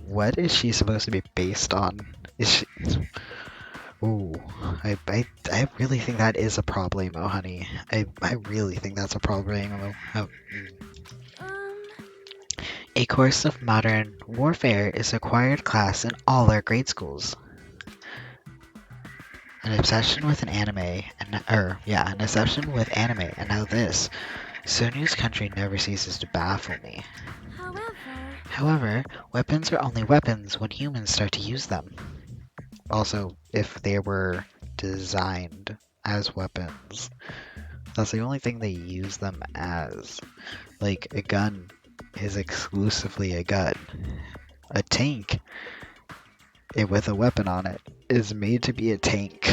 What is she supposed to be based on? Is she? Ooh, I really think that is a problemo, honey. I really think that's a problemo. A course of modern warfare is a required class in all our grade schools. An obsession with an obsession with anime, and now this. Sonya's country never ceases to baffle me. However, weapons are only weapons when humans start to use them. Also, if they were designed as weapons. That's the only thing they use them as. Like, a gun is exclusively a gun. A tank, with a weapon on it, is made to be a tank.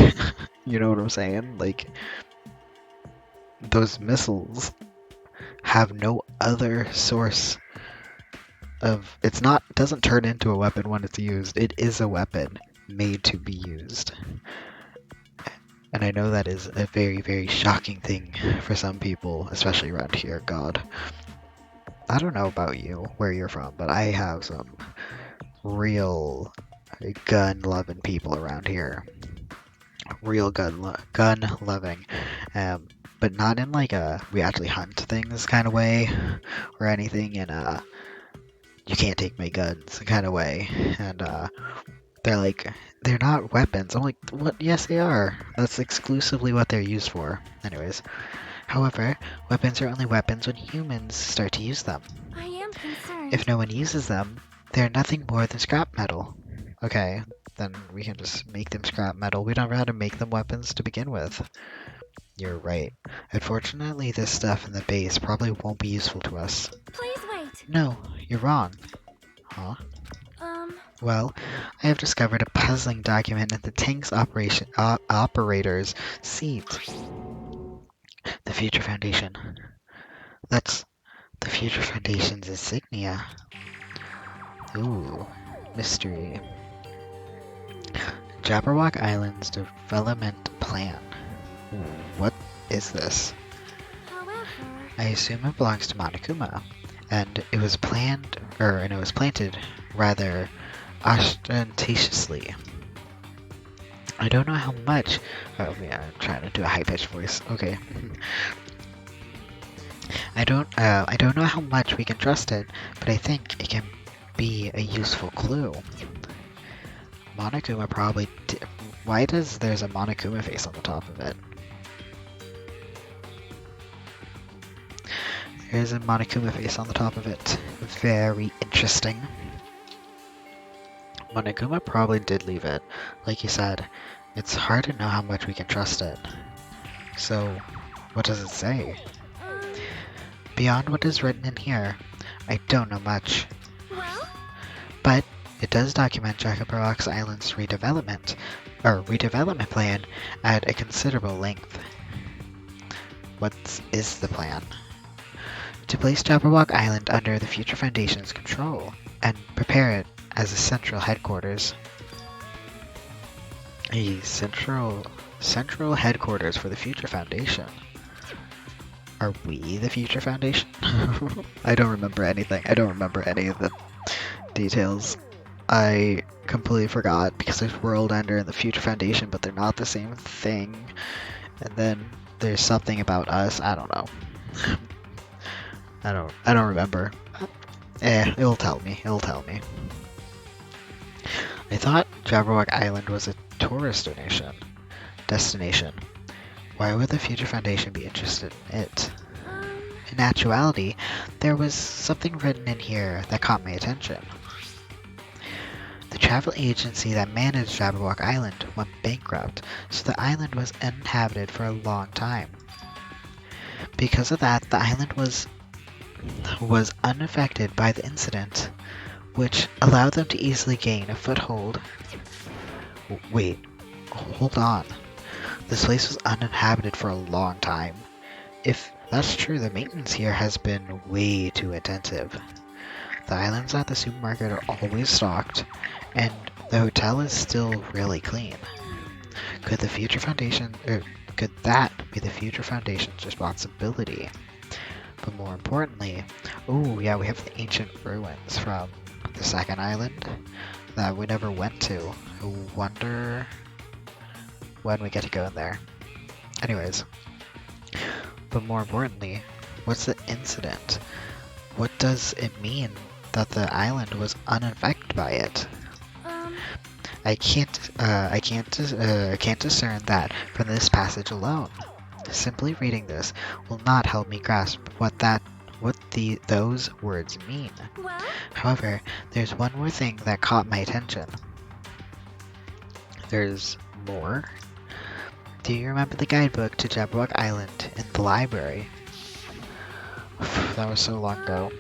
You know what I'm saying? Like, those missiles have no other source of... doesn't turn into a weapon when it's used. It is a weapon made to be used. And I know that is a very, very shocking thing for some people, especially around here. God. I don't know about you, where you're from, but I have some real gun-loving people around here. Real gun-loving. But not in like a we actually hunt things kind of way, or anything in a you can't take my guns kind of way. And they're not weapons. I'm like, what? Yes, they are. That's exclusively what they're used for. Anyways. However, weapons are only weapons when humans start to use them. I am concerned. If no one uses them, they're nothing more than scrap metal. Okay, then we can just make them scrap metal. We don't know how to make them weapons to begin with. You're right. Unfortunately, this stuff in the base probably won't be useful to us. Please wait. No, you're wrong. Huh? Well, I have discovered a puzzling document in the tank's operator's seat. The Future Foundation. That's the Future Foundation's insignia. Ooh, mystery. Jabberwock Island's development plan. What is this? However, I assume it belongs to Monokuma, and it was planted rather ostentatiously. I don't know how much. Oh yeah, I'm trying to do a high-pitched voice. Okay. I don't know how much we can trust it, but I think it can be a useful clue. Monokuma probably. Why there's a Monokuma face on the top of it? There's a Monokuma face on the top of it. Very interesting. Monokuma probably did leave it. Like you said, it's hard to know how much we can trust it. So, what does it say? Beyond what is written in here, I don't know much. well, But it does document Jacobrox Island's redevelopment plan at a considerable length. What is the plan? To place Jabberwock Island under the Future Foundation's control and prepare it as a central headquarters. A central headquarters for the Future Foundation. Are we the Future Foundation? I don't remember anything. I don't remember any of the details. I completely forgot because there's World Ender and the Future Foundation, but they're not the same thing. And then there's something about us. I don't know. I don't remember. It'll tell me. I thought Jabberwock Island was a tourist destination. Why would the Future Foundation be interested in it? In actuality, there was something written in here that caught my attention. The travel agency that managed Jabberwock Island went bankrupt, so the island was uninhabited for a long time. Because of that, the island was unaffected by the incident, which allowed them to easily gain a foothold. Wait, hold on. This place was uninhabited for a long time. If that's true, the maintenance here has been way too intensive. The islands at the supermarket are always stocked, and the hotel is still really clean. Could that be the future foundation's responsibility? But more importantly, oh yeah, we have the ancient ruins from the second island that we never went to. I wonder when we get to go in there. Anyways, but more importantly, what's the incident? What does it mean that the island was unaffected by it? I can't discern that from this passage alone. Simply reading this will not help me grasp those words mean. Well, However, there's one more thing that caught my attention. There's more. Do you remember the guidebook to Jabberwock Island in the library? That was so long ago.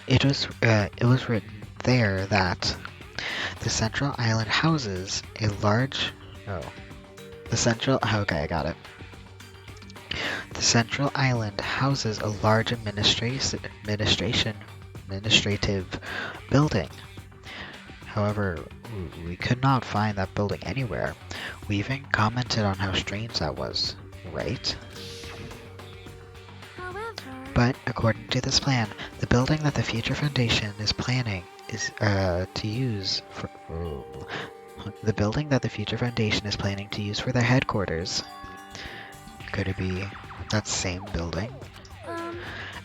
It was written there that the central island houses a large. Okay, I got it. The central island houses a large administrative building. However, we could not find that building anywhere. We even commented on how strange that was, right? however, But according to this plan, the building that the Future Foundation is planning is to use for the building that the Future Foundation is planning to use for their headquarters. Could it be that same building?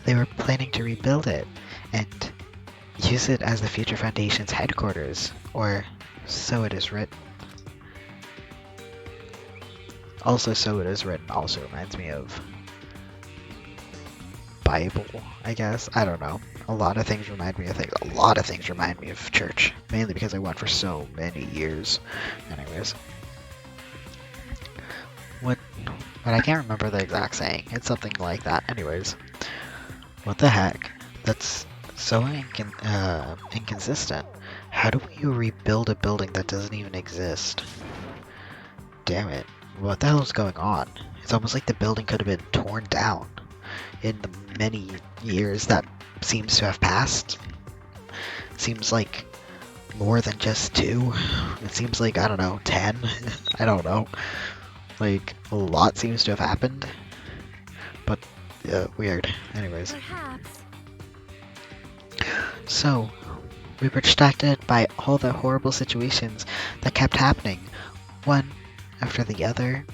They were planning to rebuild it and use it as the Future Foundation's headquarters, or so it is written. Also, so it is written also reminds me of Bible, I guess. I don't know. A lot of things remind me of things. A lot of things remind me of church, mainly because I went for so many years. Anyways. But I can't remember the exact saying. It's something like that. Anyways. What the heck? That's so inconsistent. How do you rebuild a building that doesn't even exist? Damn it. What the hell is going on? It's almost like the building could have been torn down in the many years that seems to have passed. Seems like more than just 2. It seems like, I don't know, 10? I don't know. Like, a lot seems to have happened. But, weird. Anyways. perhaps. So, we were distracted by all the horrible situations that kept happening, one after the other.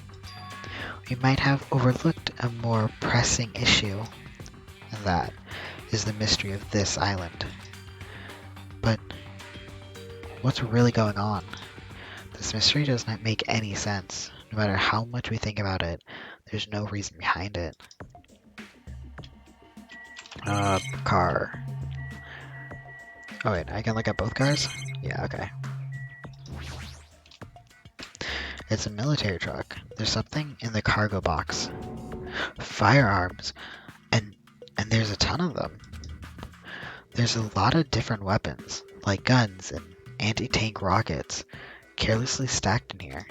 We might have overlooked a more pressing issue, and that is the mystery of this island. But what's really going on? This mystery does not make any sense. No matter how much we think about it, there's no reason behind it. Car. Oh wait, I can look at both cars? Yeah, okay. It's a military truck. There's something in the cargo box. Firearms. And there's a ton of them. There's a lot of different weapons, like guns and anti-tank rockets, carelessly stacked in here.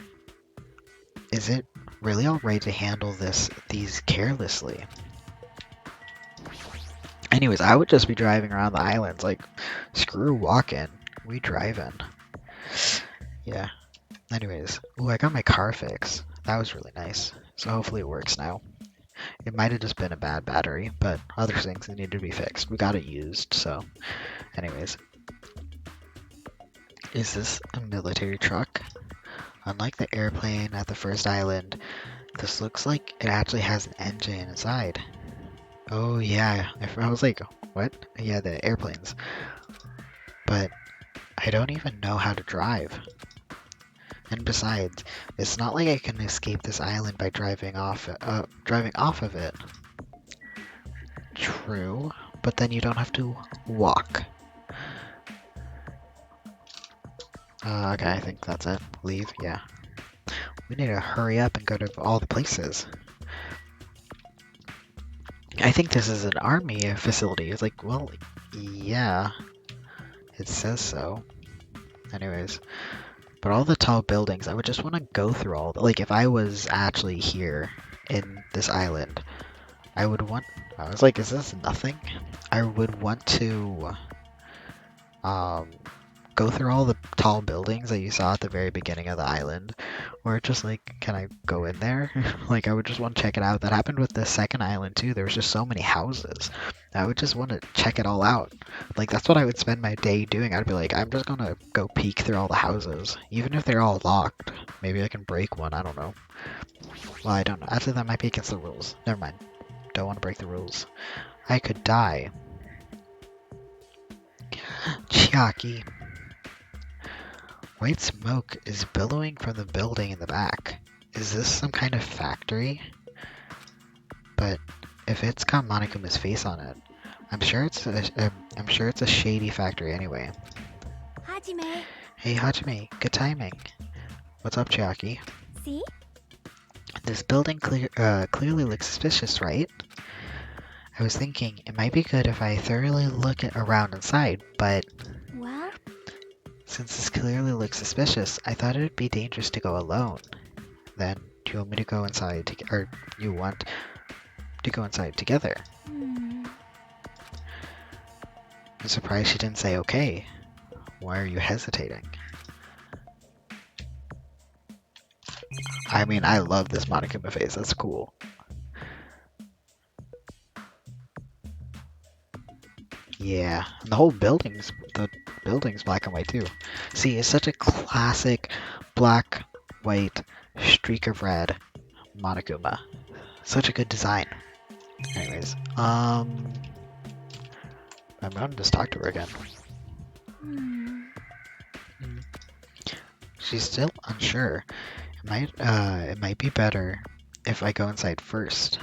Is it really alright to handle these carelessly? Anyways, I would just be driving around the islands, like, screw walking. We driving. Yeah. Anyways, ooh, I got my car fixed. That was really nice. So hopefully it works now. It might have just been a bad battery, but other things that need to be fixed. We got it used, so. Anyways. Is this a military truck? Unlike the airplane at the first island, this looks like it actually has an engine inside. Oh yeah, I was like, what? Yeah, the airplanes. But I don't even know how to drive. And besides, it's not like I can escape this island by driving off of it. True, but then you don't have to walk. Okay, I think that's it. Leave, yeah. We need to hurry up and go to all the places. I think this is an army facility. It's like, well, yeah, it says so. Anyways, but all the tall buildings, I would just want to go through all. Like, if I was actually here in this island, I would want. I was like, is this nothing? I would want to um go through all the tall buildings that you saw at the very beginning of the island, or just like, can I go in there? Like, I would just want to check it out. That happened with the second island too. There was just so many houses. I would just want to check it all out. Like, that's what I would spend my day doing. I'd be like, I'm just gonna go peek through all the houses, even if they're all locked. Maybe I can break one. I don't know. Well, I don't know. Actually, that might be against the rules. Never mind. Don't want to break the rules. I could die. Chiaki. White smoke is billowing from the building in the back. Is this some kind of factory? But if it's got Monokuma's face on it, I'm sure it's a shady factory anyway. Hajime. Hey Hajime, good timing. What's up, Chiaki? See? This building clearly looks suspicious, right? I was thinking it might be good if I thoroughly look around inside, but Well, since this clearly looks suspicious, I thought it would be dangerous to go alone. Then, do you want me to go inside or you want to go inside together? hmm. I'm surprised she didn't say okay. Why are you hesitating? I mean, I love this Monokuma face. That's cool. Yeah, and the building's black and white too. See, it's such a classic black, white, streak of red Monokuma. Such a good design. Anyways, I'm gonna just talk to her again. Hmm. She's still unsure. It might be better if I go inside first.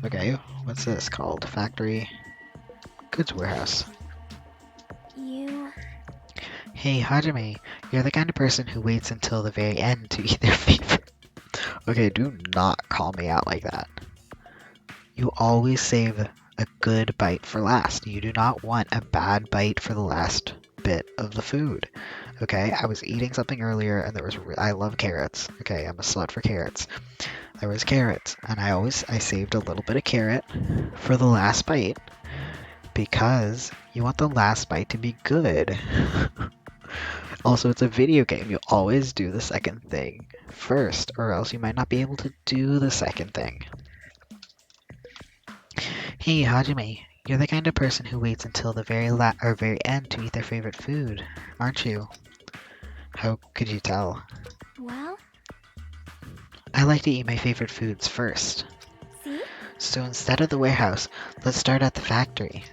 Okay, what's this called? Factory Goods Warehouse. You. Hey, Hajime, you're the kind of person who waits until the very end to eat their favorite. Okay, do not call me out like that. You always save a good bite for last. You do not want a bad bite for the last bit of the food. Okay, I was eating something earlier and I love carrots. Okay, I'm a slut for carrots. There was carrots, and I saved a little bit of carrot for the last bite because you want the last bite to be good. Also, it's a video game. You always do the second thing first, or else you might not be able to do the second thing. Hey, Hajime, you're the kind of person who waits until the very end to eat their favorite food, aren't you? How could you tell? Well, I like to eat my favorite foods first. see? So instead of the warehouse, let's start at the factory.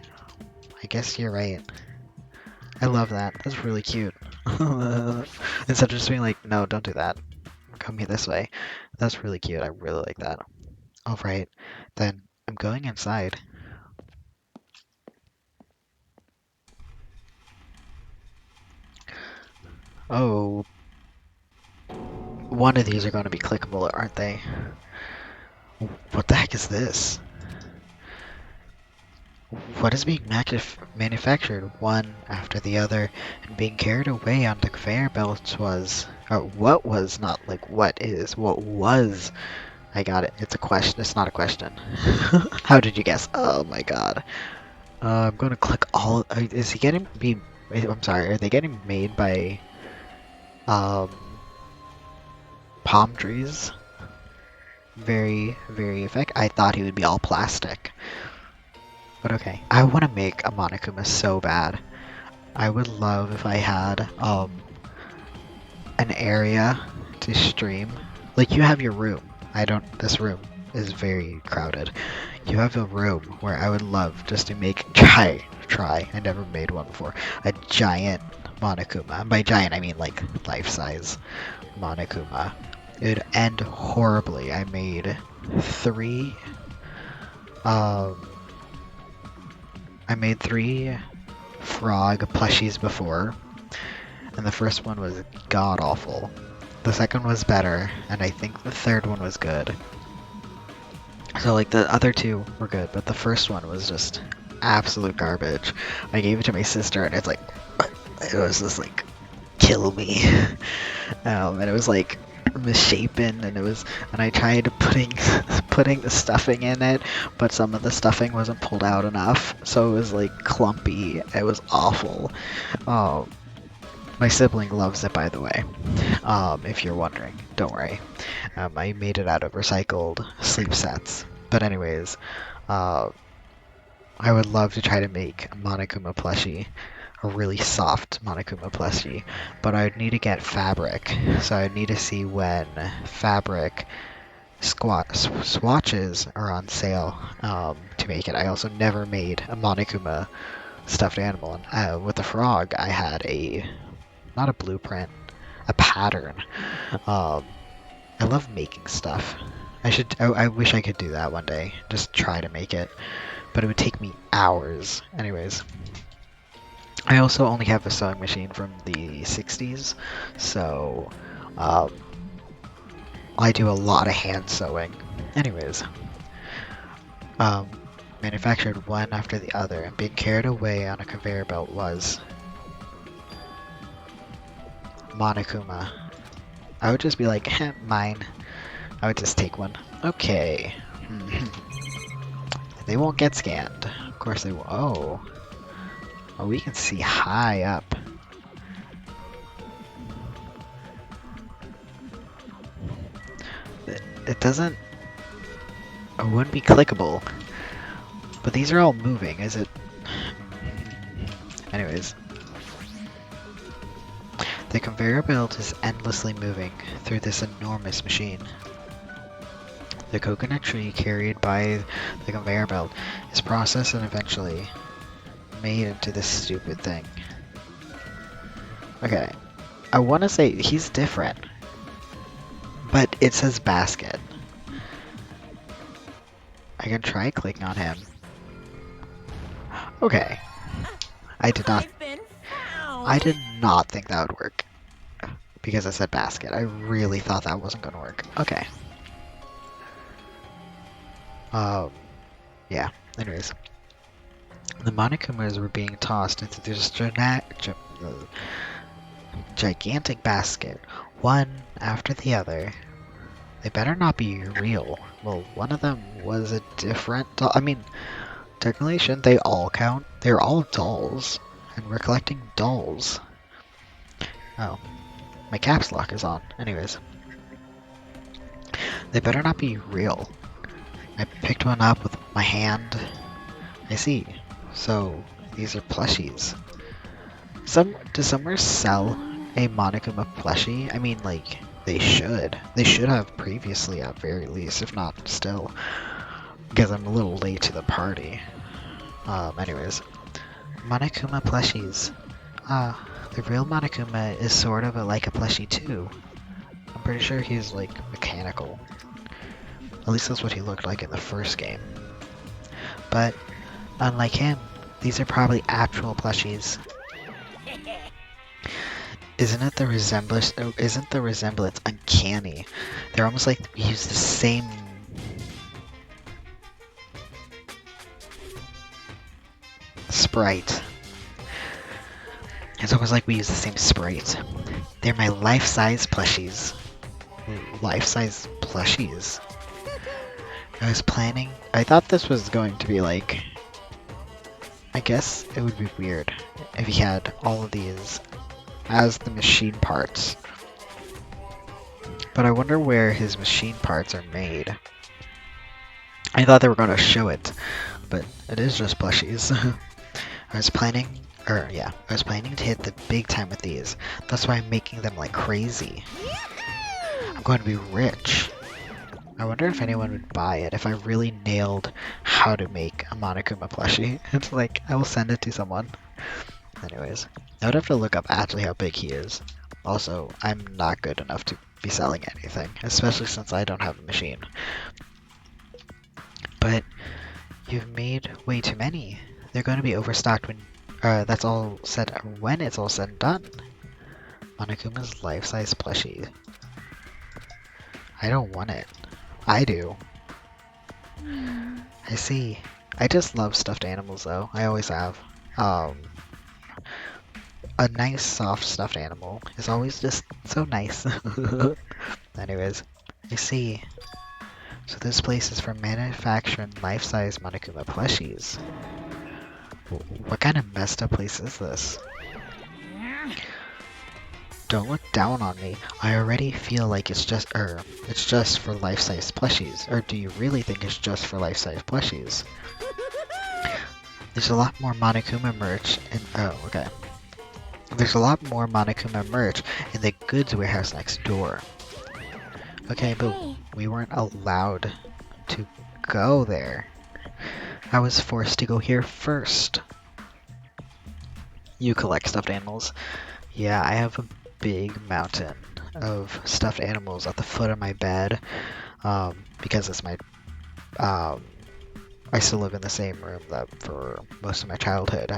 I guess you're right. I love that. That's really cute. Instead of just being like, no, don't do that. Come here this way. That's really cute. I really like that. Alright, then I'm going inside. Oh, one of these are going to be clickable, aren't they? What the heck is this? What is being manufactured one after the other and being carried away on the conveyor belts was, or what was, not like what is, what was. I got it. It's a question. It's not a question. How did you guess? Oh my god. I'm going to click all. Is he getting be? I'm sorry. Are they getting made by um palm trees? Very, very effective. I thought he would be all plastic. But okay, I want to make a Monokuma so bad. I would love if I had an area to stream. Like, you have your room. This room is very crowded. You have a room where I would love just to try. I never made one before. A giant Monokuma. And by giant, I mean like life-size Monokuma. It would end horribly. I made 3, I made 3 frog plushies before, and the first one was god awful. The second was better, and I think the third one was good. So like the other two were good, but the first one was just absolute garbage. I gave it to my sister, and it's like it was just like kill me. And it was like misshapen, and I tried putting the stuffing in it, but some of the stuffing wasn't pulled out enough, so it was like clumpy. It was awful. Um, my sibling loves it, by the way. If you're wondering, don't worry. I made it out of recycled sleep sets. But anyways, I would love to try to make a Monokuma plushie, a really soft Monokuma plushie, but I'd need to get fabric. So I'd need to see when fabric swatches are on sale to make it. I also never made a Monokuma stuffed animal. And, with the frog, I had not a blueprint, a pattern. I love making stuff. I wish I could do that one day. Just try to make it. But it would take me hours. Anyways. I also only have a sewing machine from the 60s, so I do a lot of hand sewing. Anyways, manufactured one after the other and being carried away on a conveyor belt was Monokuma. I would just be like, mine. I would just take one. Okay. They won't get scanned. Of course they will. Oh. Oh, we can see high up. It doesn't... It wouldn't be clickable. But these are all moving, is it? Anyways. The conveyor belt is endlessly moving through this enormous machine. The coconut tree carried by the conveyor belt is processed and eventually made into this stupid thing. Okay. I want to say he's different. But it says basket. I can try clicking on him. Okay. I did not think that would work. Because I said basket. I really thought that wasn't gonna work. Okay. Yeah. Anyways. The Monokumas were being tossed into this gigantic basket, one after the other. They better not be real. Well, one of them was a different doll. I mean, technically, shouldn't they all count? They're all dolls, and we're collecting dolls. Oh, my caps lock is on. Anyways, they better not be real. I picked one up with my hand. I see. So, these are plushies. Does somewhere sell a Monokuma plushie? I mean, like, they should. They should have previously at very least, if not still. Because I'm a little late to the party. Anyways. Monokuma plushies. The real Monokuma is sort of like a plushie too. I'm pretty sure he's, like, mechanical. At least that's what he looked like in the first game. But, unlike him, these are probably actual plushies. Isn't the resemblance uncanny? They're almost like we use the same sprite. It's almost like we use the same sprite. They're my life-size plushies. Life-size plushies. I thought this was going to be like, I guess it would be weird if he had all of these as the machine parts. But I wonder where his machine parts are made. I thought they were going to show it, but it is just plushies. I was planning to hit the big time with these. That's why I'm making them like crazy. I'm going to be rich. I wonder if anyone would buy it if I really nailed how to make a Monokuma plushie. It's like, I will send it to someone. Anyways, I would have to look up actually how big he is. Also, I'm not good enough to be selling anything, especially since I don't have a machine. But you've made way too many. They're going to be overstocked when it's all said and done. Monokuma's life-size plushie. I don't want it. I do. I see. I just love stuffed animals though. I always have. Um, a nice soft stuffed animal is always just so nice. Anyways, I see. So this place is for manufacturing life-size Monokuma plushies. What kind of messed up place is this? Don't look down on me. I already feel like it's just for life-size plushies. Or do you really think it's just for life-size plushies? There's a lot more Monokuma merch in okay. There's a lot more Monokuma merch in the goods warehouse next door. Okay, but we weren't allowed to go there. I was forced to go here first. You collect stuffed animals. Yeah, I have a big mountain of stuffed animals at the foot of my bed, because it's my, I still live in the same room that for most of my childhood,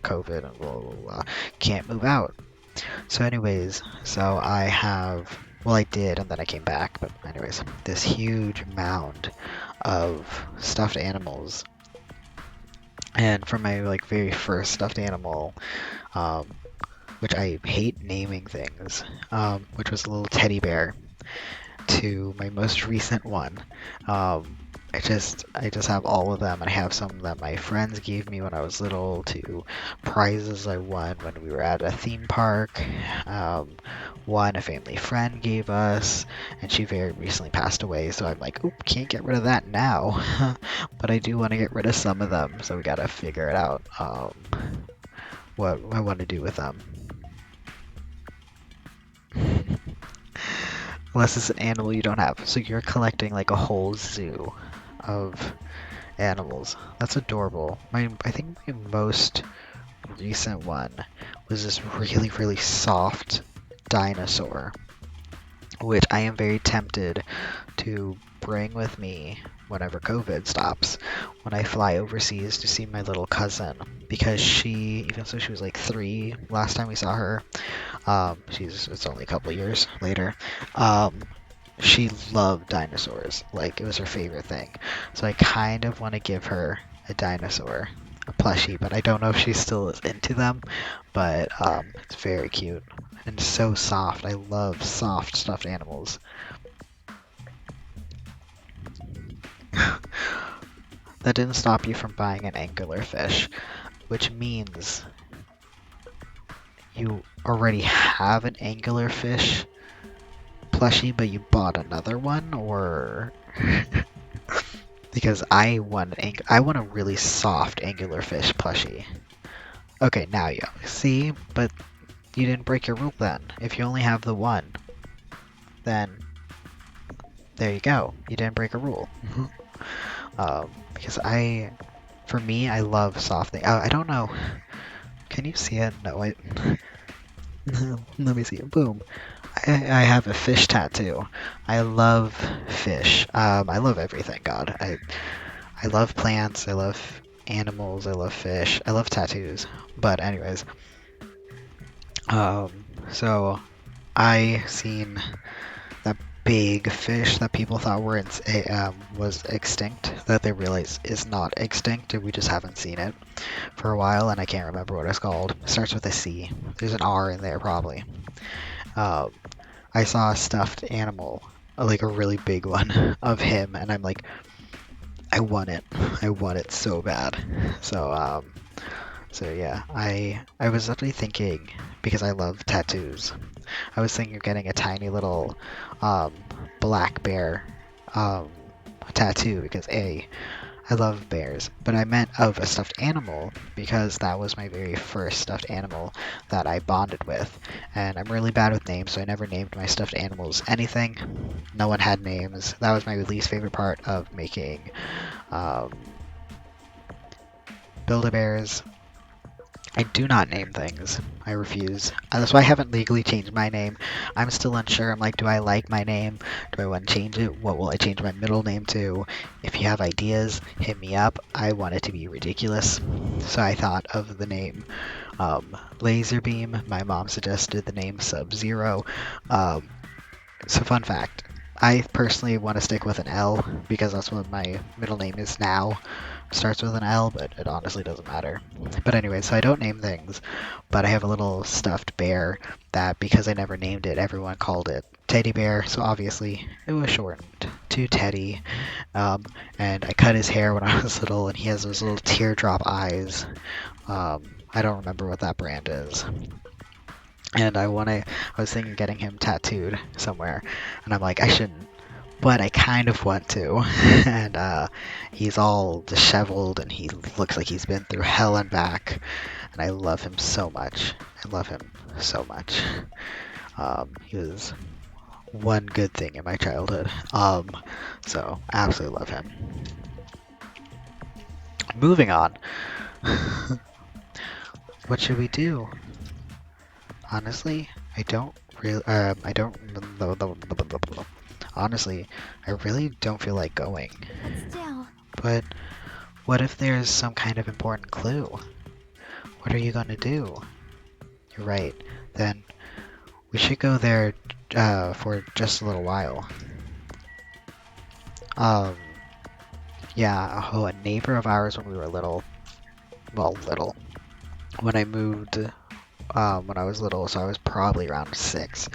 COVID and blah, blah, blah, can't move out. So anyways, so I have, well I did and then I came back, but anyways, this huge mound of stuffed animals. And for my like very first stuffed animal, which I hate naming things, which was a little teddy bear, to my most recent one. I just have all of them, and I have some that my friends gave me when I was little, to prizes I won when we were at a theme park. One a family friend gave us, and she very recently passed away, so I'm like, oop, can't get rid of that now. But I do want to get rid of some of them, so we gotta figure it out, what I want to do with them. Unless it's an animal you don't have. So you're collecting like a whole zoo of animals. That's adorable. I think my most recent one was this really, really soft dinosaur, which I am very tempted to bring with me whenever COVID stops, when I fly overseas to see my little cousin, because she, even though she was like 3 last time we saw her, it's only a couple years later, she loved dinosaurs. Like, it was her favorite thing. So I kind of want to give her a dinosaur, a plushie, but I don't know if she still is into them. But it's very cute and so soft. I love soft stuffed animals. That didn't stop you from buying an angular fish, which means you already have an angular fish plushie, but you bought another one, or because I want a really soft angular fish plushie. Okay, now you see, but you didn't break your rule then. If you only have the one, then there you go. You didn't break a rule. Because for me, I love soft things. I don't know. Can you see it? No, let me see it. Boom. I have a fish tattoo. I love fish. I love everything, God. I love plants, I love animals, I love fish, I love tattoos. But anyways, so I seen that big fish that people thought was extinct, that they realized is not extinct, and we just haven't seen it for a while, and I can't remember what it's called. It starts with a C. There's an R in there probably. I saw a stuffed animal, like a really big one of him, and I'm like, I want it. I want it so bad. So yeah, I was actually thinking, because I love tattoos, I was thinking of getting a tiny little black bear tattoo, because I love bears, but I meant of a stuffed animal, because that was my very first stuffed animal that I bonded with, and I'm really bad with names, so I never named my stuffed animals anything. No one had names. That was my least favorite part of making Build-A-Bears. I do not name things. I refuse. That's why I haven't legally changed my name. I'm still unsure. I'm like, do I like my name? Do I want to change it? What will I change my middle name to? If you have ideas, hit me up. I want it to be ridiculous. So I thought of the name Laser Beam, my mom suggested the name Sub-Zero. Um, so fun fact, I personally want to stick with an L because that's what my middle name is now. Starts with an L, but it honestly doesn't matter. But anyway, so I don't name things, but I have a little stuffed bear that because I never named it, everyone called it Teddy Bear. So obviously it was shortened to Teddy. And I cut his hair when I was little, and he has those little teardrop eyes. I don't remember what that brand is. And I was thinking of getting him tattooed somewhere, and I'm like, I shouldn't, but I kind of want to. And he's all disheveled, and he looks like he's been through hell and back, and I love him so much. I love him so much. He was one good thing in my childhood. So I absolutely love him. Moving on. What should we do? Honestly, I don't really. I don't. Honestly, I really don't feel like going. But still, But what if there's some kind of important clue? What are you gonna do? You're right. Then we should go there for just a little while. Um, yeah. Oh, a neighbor of ours when we were little. Well, little. When I moved, when I was little, so I was probably around 6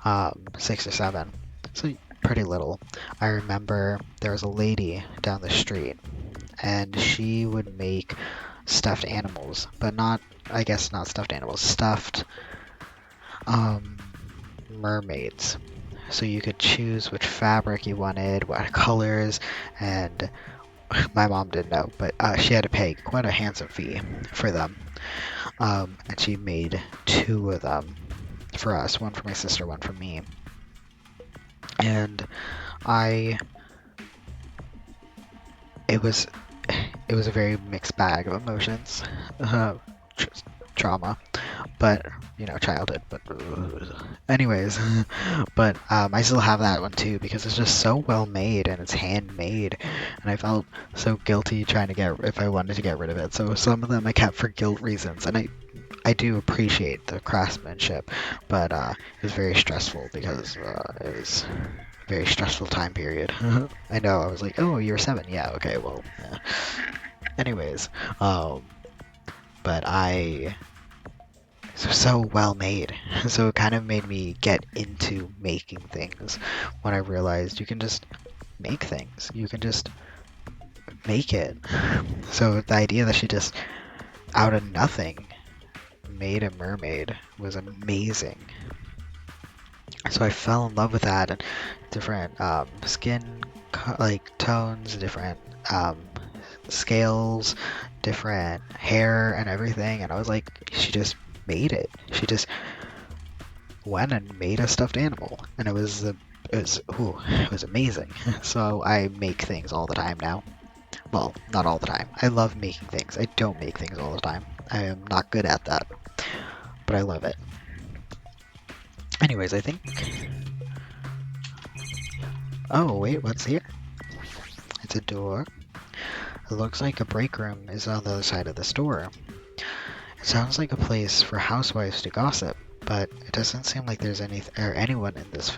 or 7. So pretty little. I remember there was a lady down the street, and she would make stuffed animals, but not, I guess not stuffed animals, stuffed mermaids. So you could choose which fabric you wanted, what colors, and my mom didn't know, but she had to pay quite a handsome fee for them. And she made 2 of them for us, one for my sister, one for me. And it was a very mixed bag of emotions, trauma, but childhood. But anyways, but I still have that one too because it's just so well made and it's handmade, and I felt so guilty trying to if I wanted to get rid of it. So some of them I kept for guilt reasons, and I do appreciate the craftsmanship, but it was very stressful because it was a very stressful time period. I know, I was like, oh, you're 7. Yeah, okay, well, yeah. Anyways, but so well made. So it kind of made me get into making things when I realized you can just make things. You can just make it. So the idea that she just, out of nothing, made a mermaid was amazing. So I fell in love with that, and different skin tones, different scales, different hair and everything, and I was like, she just made it. She just went and made a stuffed animal, and it was amazing. So I make things all the time now. Well, not all the time. I love making things. I don't make things all the time. I am not good at that, but I love it. Anyways, I think. Oh wait, what's here? It's a door. It looks like a break room is on the other side of the store. It sounds like a place for housewives to gossip, but it doesn't seem like there's anyone in this.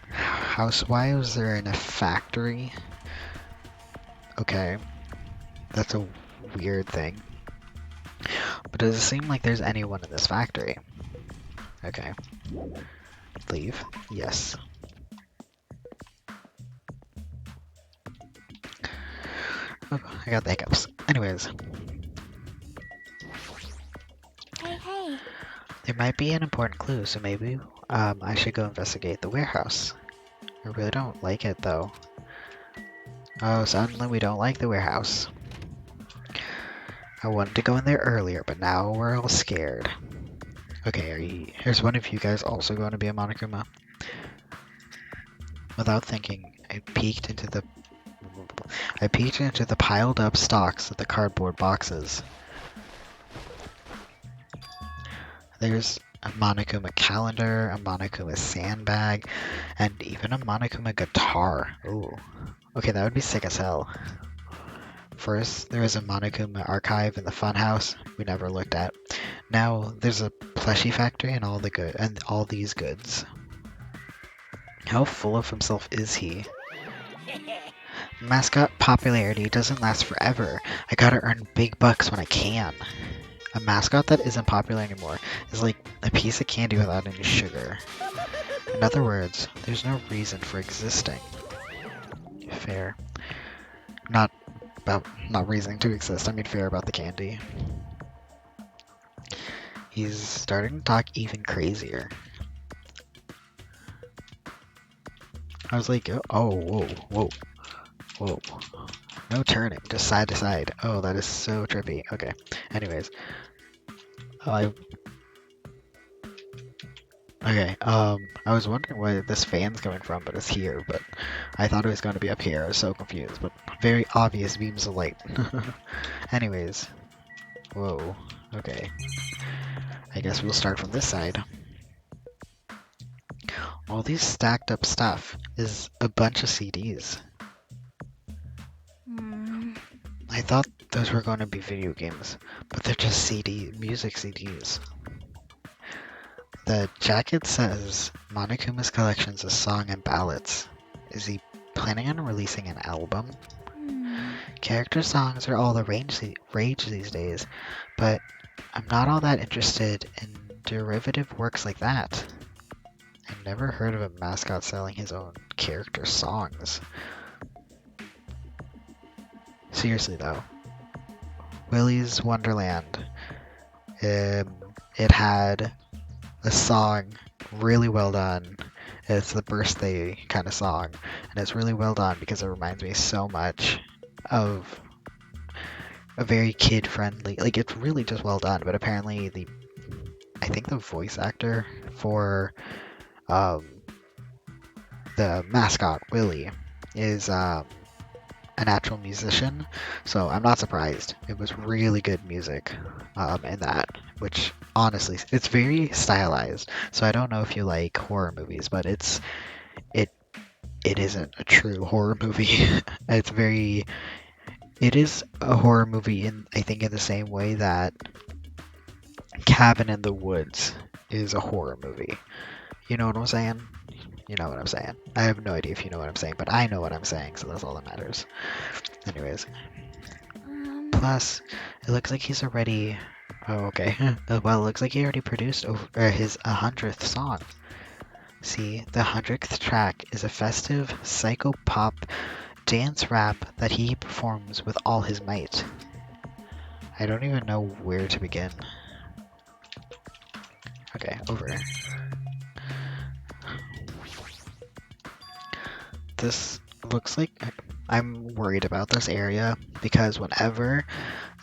Housewives are in a factory? Okay. That's a weird thing. But does it seem like there's anyone in this factory? Okay. Leave. Yes. Oh, I got the hiccups. Anyways. hey, There might be an important clue, so maybe I should go investigate the warehouse. I really don't like it, though. Oh, suddenly we don't like the warehouse. I wanted to go in there earlier, but now we're all scared. Okay, here's one of you guys also going to be a Monokuma. Without thinking, I peeked into the piled up stocks of the cardboard boxes. There's a Monokuma calendar, a Monokuma sandbag, and even a Monokuma guitar. Ooh. Okay, that would be sick as hell. First, there was a Monokuma archive in the funhouse we never looked at. Now there's a plushie factory and all these goods. How full of himself is he? Mascot popularity doesn't last forever. I gotta earn big bucks when I can. A mascot that isn't popular anymore is like a piece of candy without any sugar. In other words, there's no reason for existing. Fair. Not reasoning to exist, I mean fair about the candy. He's starting to talk even crazier. I was like, oh, whoa, whoa, whoa. No turning, just side to side. Oh, that is so trippy. Okay, anyways. I I was wondering where this fan's coming from, but it's here, but I thought it was going to be up here. I was so confused, but very obvious beams of light. Anyways. Whoa. Okay. I guess we'll start from this side. All these stacked up stuff is a bunch of CDs. I thought those were going to be video games, but they're just music CDs. The jacket says Monokuma's collections of song and ballads. Is he planning on releasing an album? Character songs are all the rage these days, but I'm not all that interested in derivative works like that. I've never heard of a mascot selling his own character songs. Seriously though, Willy's Wonderland, it had a song really well done. It's the birthday kind of song, and it's really well done because it reminds me so much of a very kid-friendly, like it's really just well done, but apparently I think the voice actor for the mascot, Willy, is a natural musician, so I'm not surprised. It was really good music in that, which honestly, it's very stylized. So I don't know if you like horror movies, but it isn't a true horror movie. It is a horror movie I think in the same way that Cabin in the Woods is a horror movie. You know what I'm saying? You know what I'm saying. I have no idea if you know what I'm saying, but I know what I'm saying, so that's all that matters. Anyways. Plus, it looks like he's already... Oh, okay. Well, it looks like he already produced his 100th song. See, the 100th track is a festive, psycho-pop dance rap that he performs with all his might. I don't even know where to begin. Okay, over. This looks like... I'm worried about this area because whenever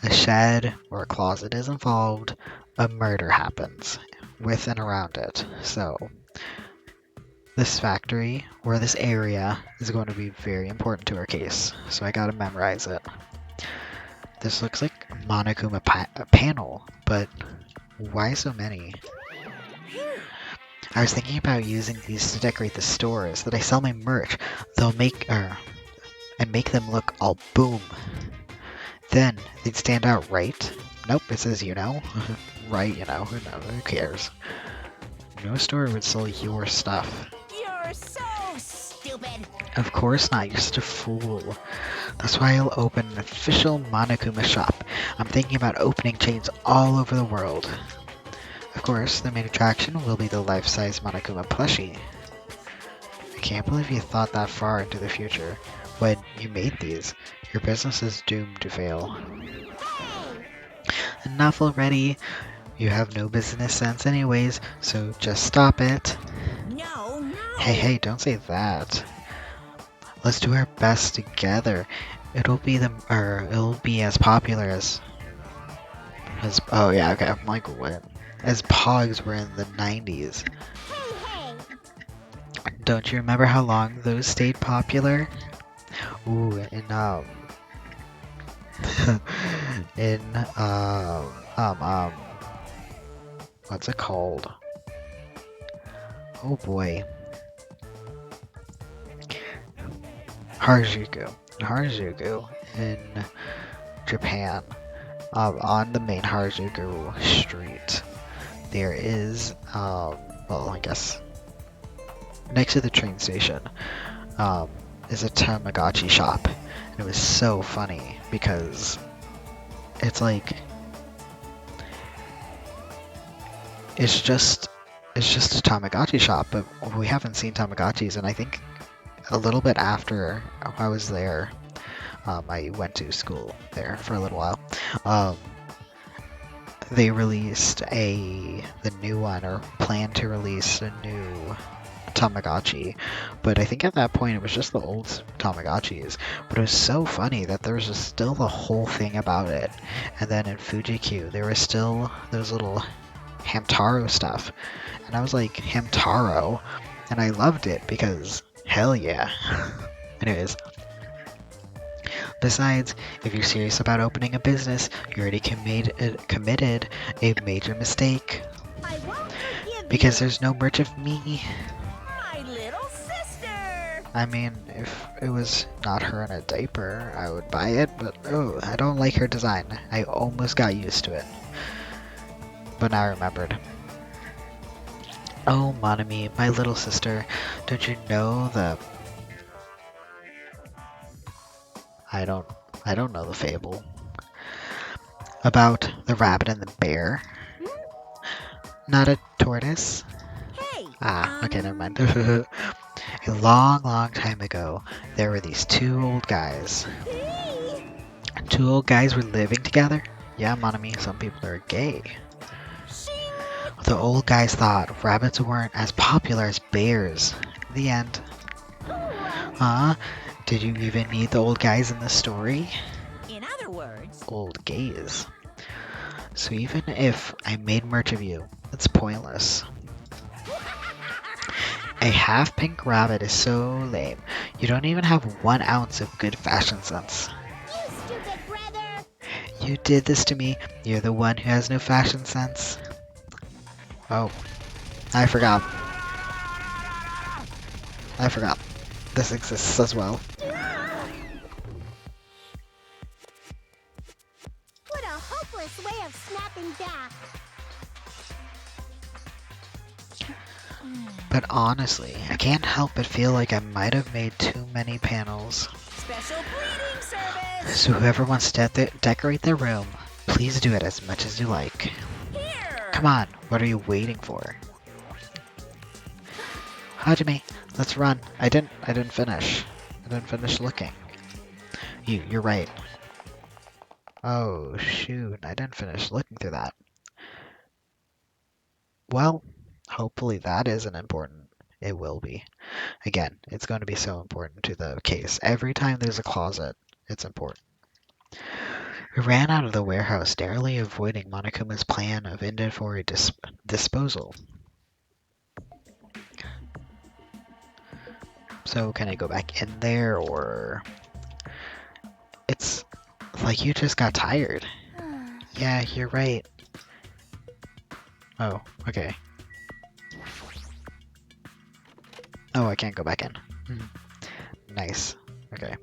a shed or a closet is involved, a murder happens with and around it. So this factory or this area is going to be very important to our case. So I gotta memorize it. This looks like a Monokuma panel, but why so many? I was thinking about using these to decorate the stores that I sell my merch. They'll make them look all boom. Then they'd stand out, right? Nope, it says you know. Right, you know, who cares? No store would sell your stuff. You're so stupid. Of course not, you're such a fool. That's why I'll open an official Monokuma shop. I'm thinking about opening chains all over the world. Of course, the main attraction will be the life-size Monokuma plushie. I can't believe you thought that far into the future. When you made these, your business is doomed to fail. Enough already. You have no business sense anyways, so just stop it. No. Hey, don't say that. Let's do our best together. It'll be as popular as oh yeah, okay, I'm like what? As Pogs were in the 90s. Don't you remember how long those stayed popular? Ooh, in what's it called? Oh boy. Harajuku. In Japan, on the main Harajuku street, there is, well, I guess, next to the train station, is a Tamagotchi shop. And it was so funny because it's like, it's just a Tamagotchi shop, but we haven't seen Tamagotchis, and I think a little bit after I was there, I went to school there for a little while. They released the new one, or planned to release a new Tamagotchi, but I think at that point it was just the old Tamagotchis. But it was so funny that there was just still the whole thing about it. And then in Fuji-Q, there was still those little Hamtaro stuff, and I was like, Hamtaro, and I loved it because hell yeah. Anyways, besides, if you're serious about opening a business, you already committed a major mistake, I won't forgive because you, there's no merch of me. my little sister. I mean, if it was not her in a diaper, I would buy it, but oh, I don't like her design. I almost got used to it, but now I remembered. Oh, Monami, my little sister, don't you know the... I don't know the fable about the rabbit and the bear. Not a tortoise? Hey. Okay, never mind. A long, long time ago, there were these two old guys. Two old guys were living together? Yeah, Monami, some people are gay. The old guys thought rabbits weren't as popular as bears. The end. Did you even meet the old guys in the story? In other words, Old gays. So even if I made merch of you, it's pointless. A half-pink rabbit is so lame. You don't even have 1 ounce of good fashion sense. You stupid brother! You did this to me. You're the one who has no fashion sense. Oh, I forgot. This exists as well. What a hopeless way of snapping back! But honestly, I can't help but feel like I might have made too many panels. special breeding service. So whoever wants to decorate their room, please do it as much as you like. Here. Come on, what are you waiting for? Hajime, let's run. I didn't finish. I didn't finish looking. You're right. Oh shoot, I didn't finish looking through that. Well, hopefully that isn't important. It will be. Again, it's going to be so important to the case. Every time there's a closet, it's important. We ran out of the warehouse, narrowly avoiding Monokuma's plan of inventory disposal. So can I go back in there, or... It's like you just got tired. Yeah, you're right. Oh, okay. Oh, I can't go back in. Nice. Okay.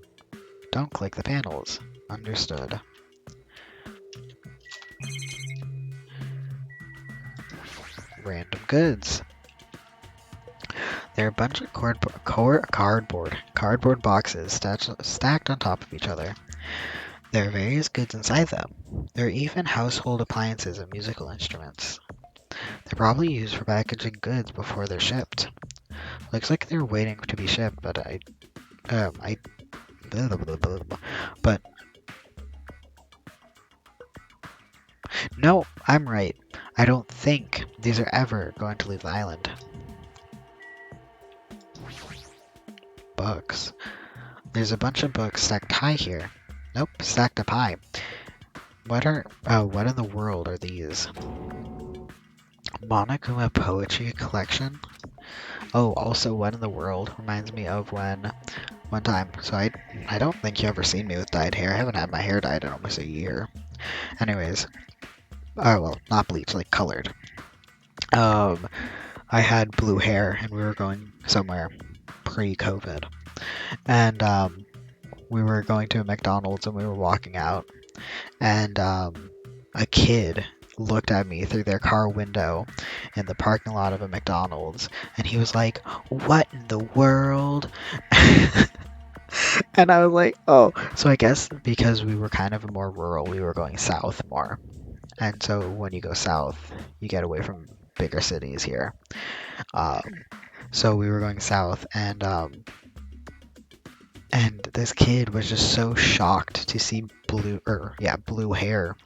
Don't click the panels. Understood. Random goods. There are a bunch of cardboard boxes stacked on top of each other. There are various goods inside them. There are even household appliances and musical instruments. They're probably used for packaging goods before they're shipped. Looks like they're waiting to be shipped, but but no, I'm right. I don't think these are ever going to leave the island. Books. There's a bunch of books stacked high here. Nope, stacked up high. What in the world are these? Monokuma Poetry Collection? Oh, also what in the world reminds me of one time. So I don't think you ever seen me with dyed hair. I haven't had my hair dyed in almost a year. Anyways. Oh, well, not bleached, like colored. I had blue hair and we were going somewhere pre-COVID. And we were going to a McDonald's and we were walking out and a kid looked at me through their car window in the parking lot of a McDonald's, and he was like, "What in the world?" And I was like, "Oh." So I guess because we were kind of more rural, we were going south more. And so when you go south, you get away from bigger cities here. Um, so we were going south, and this kid was just so shocked to see blue hair.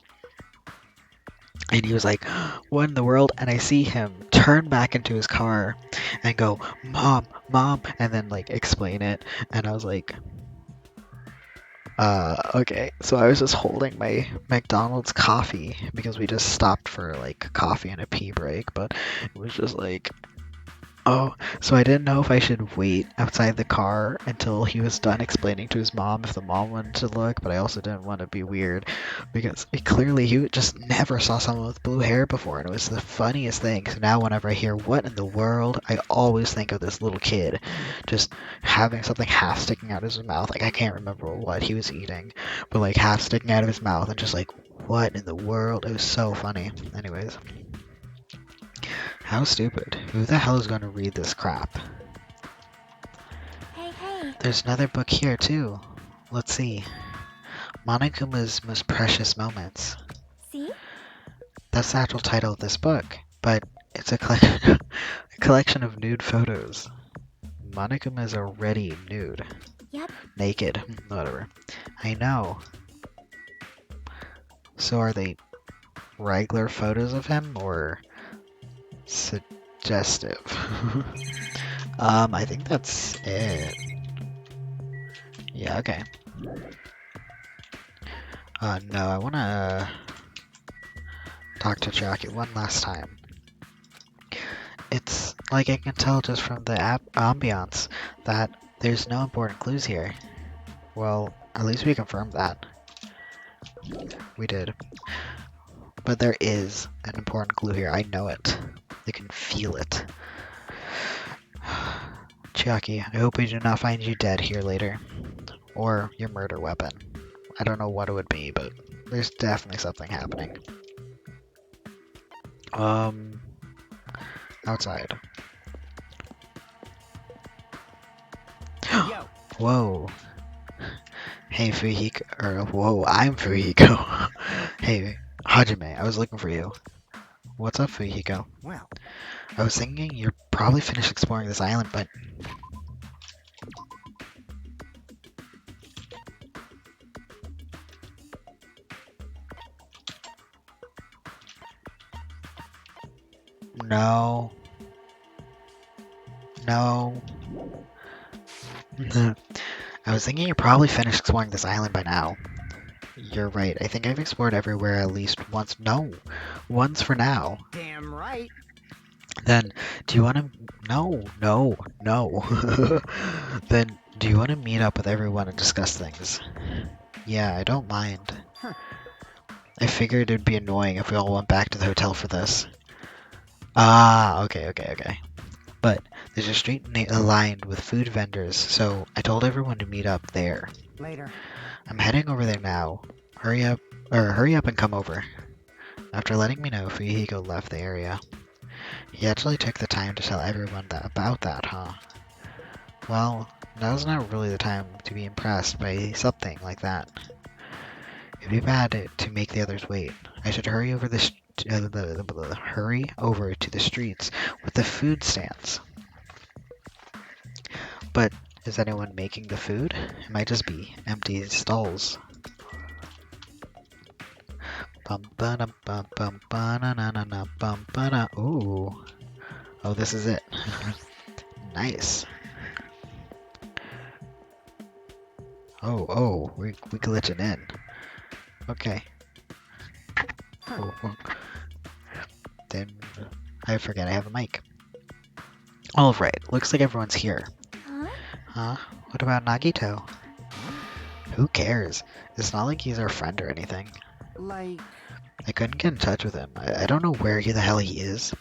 And he was like, "What in the world?" And I see him turn back into his car and go, "Mom, mom," and then like explain it. And I was like, okay. So I was just holding my McDonald's coffee because we just stopped for like coffee and a pee break, but it was just like, oh, so I didn't know if I should wait outside the car until he was done explaining to his mom if the mom wanted to look, but I also didn't want to be weird because clearly he just never saw someone with blue hair before, and it was the funniest thing. So now whenever I hear "what in the world," I always think of this little kid just having something half sticking out of his mouth. Like I can't remember what he was eating, but like half sticking out of his mouth and just like, "What in the world?" It was so funny. Anyways. How stupid. Who the hell is going to read this crap? Hey. There's another book here, too. Let's see. Monokuma's Most Precious Moments. See? That's the actual title of this book, but it's a, a collection of nude photos. Monokuma is already nude. Yep. Naked. Whatever. I know. So are they regular photos of him, or suggestive? I think that's it. Yeah, okay. No, I wanna talk to Jackie one last time. It's like I can tell just from the ambiance that there's no important clues here. Well, at least we confirmed that. We did. But there is an important clue here. I know it. I can feel it. Chiaki, I hope we do not find you dead here later. Or your murder weapon. I don't know what it would be, but there's definitely something happening. Outside. Yo. Whoa. Hey, Fujiko. Or, whoa, I'm Fujiko. Hey, Hajime, I was looking for you. What's up, Fujiko? Well, I was thinking you're probably finished exploring this island, but... No. No. I was thinking you're probably finished exploring this island by now. You're right. I think I've explored everywhere at least once. No. Once for now. damn right. Then, do you want to... No. Then, do you want to meet up with everyone and discuss things? Yeah, I don't mind. Huh. I figured it'd be annoying if we all went back to the hotel for this. Ah, okay. But there's a street lined with food vendors, so I told everyone to meet up there. Later. I'm heading over there now. Hurry up and come over. After letting me know, Fujiko left the area. He actually took the time to tell everyone about that, huh? Well, now's not really the time to be impressed by something like that. It'd be bad to make the others wait. I should hurry over hurry over to the streets with the food stands. But is anyone making the food? It might just be empty stalls. Ooh. Oh, this is it. Nice. Oh, we glitching in. Okay. Oh. Then I forget I have a mic. Alright, looks like everyone's here. Huh? Huh? What about Nagito? Who cares? It's not like he's our friend or anything. Like, I couldn't get in touch with him. I don't know where the hell he is,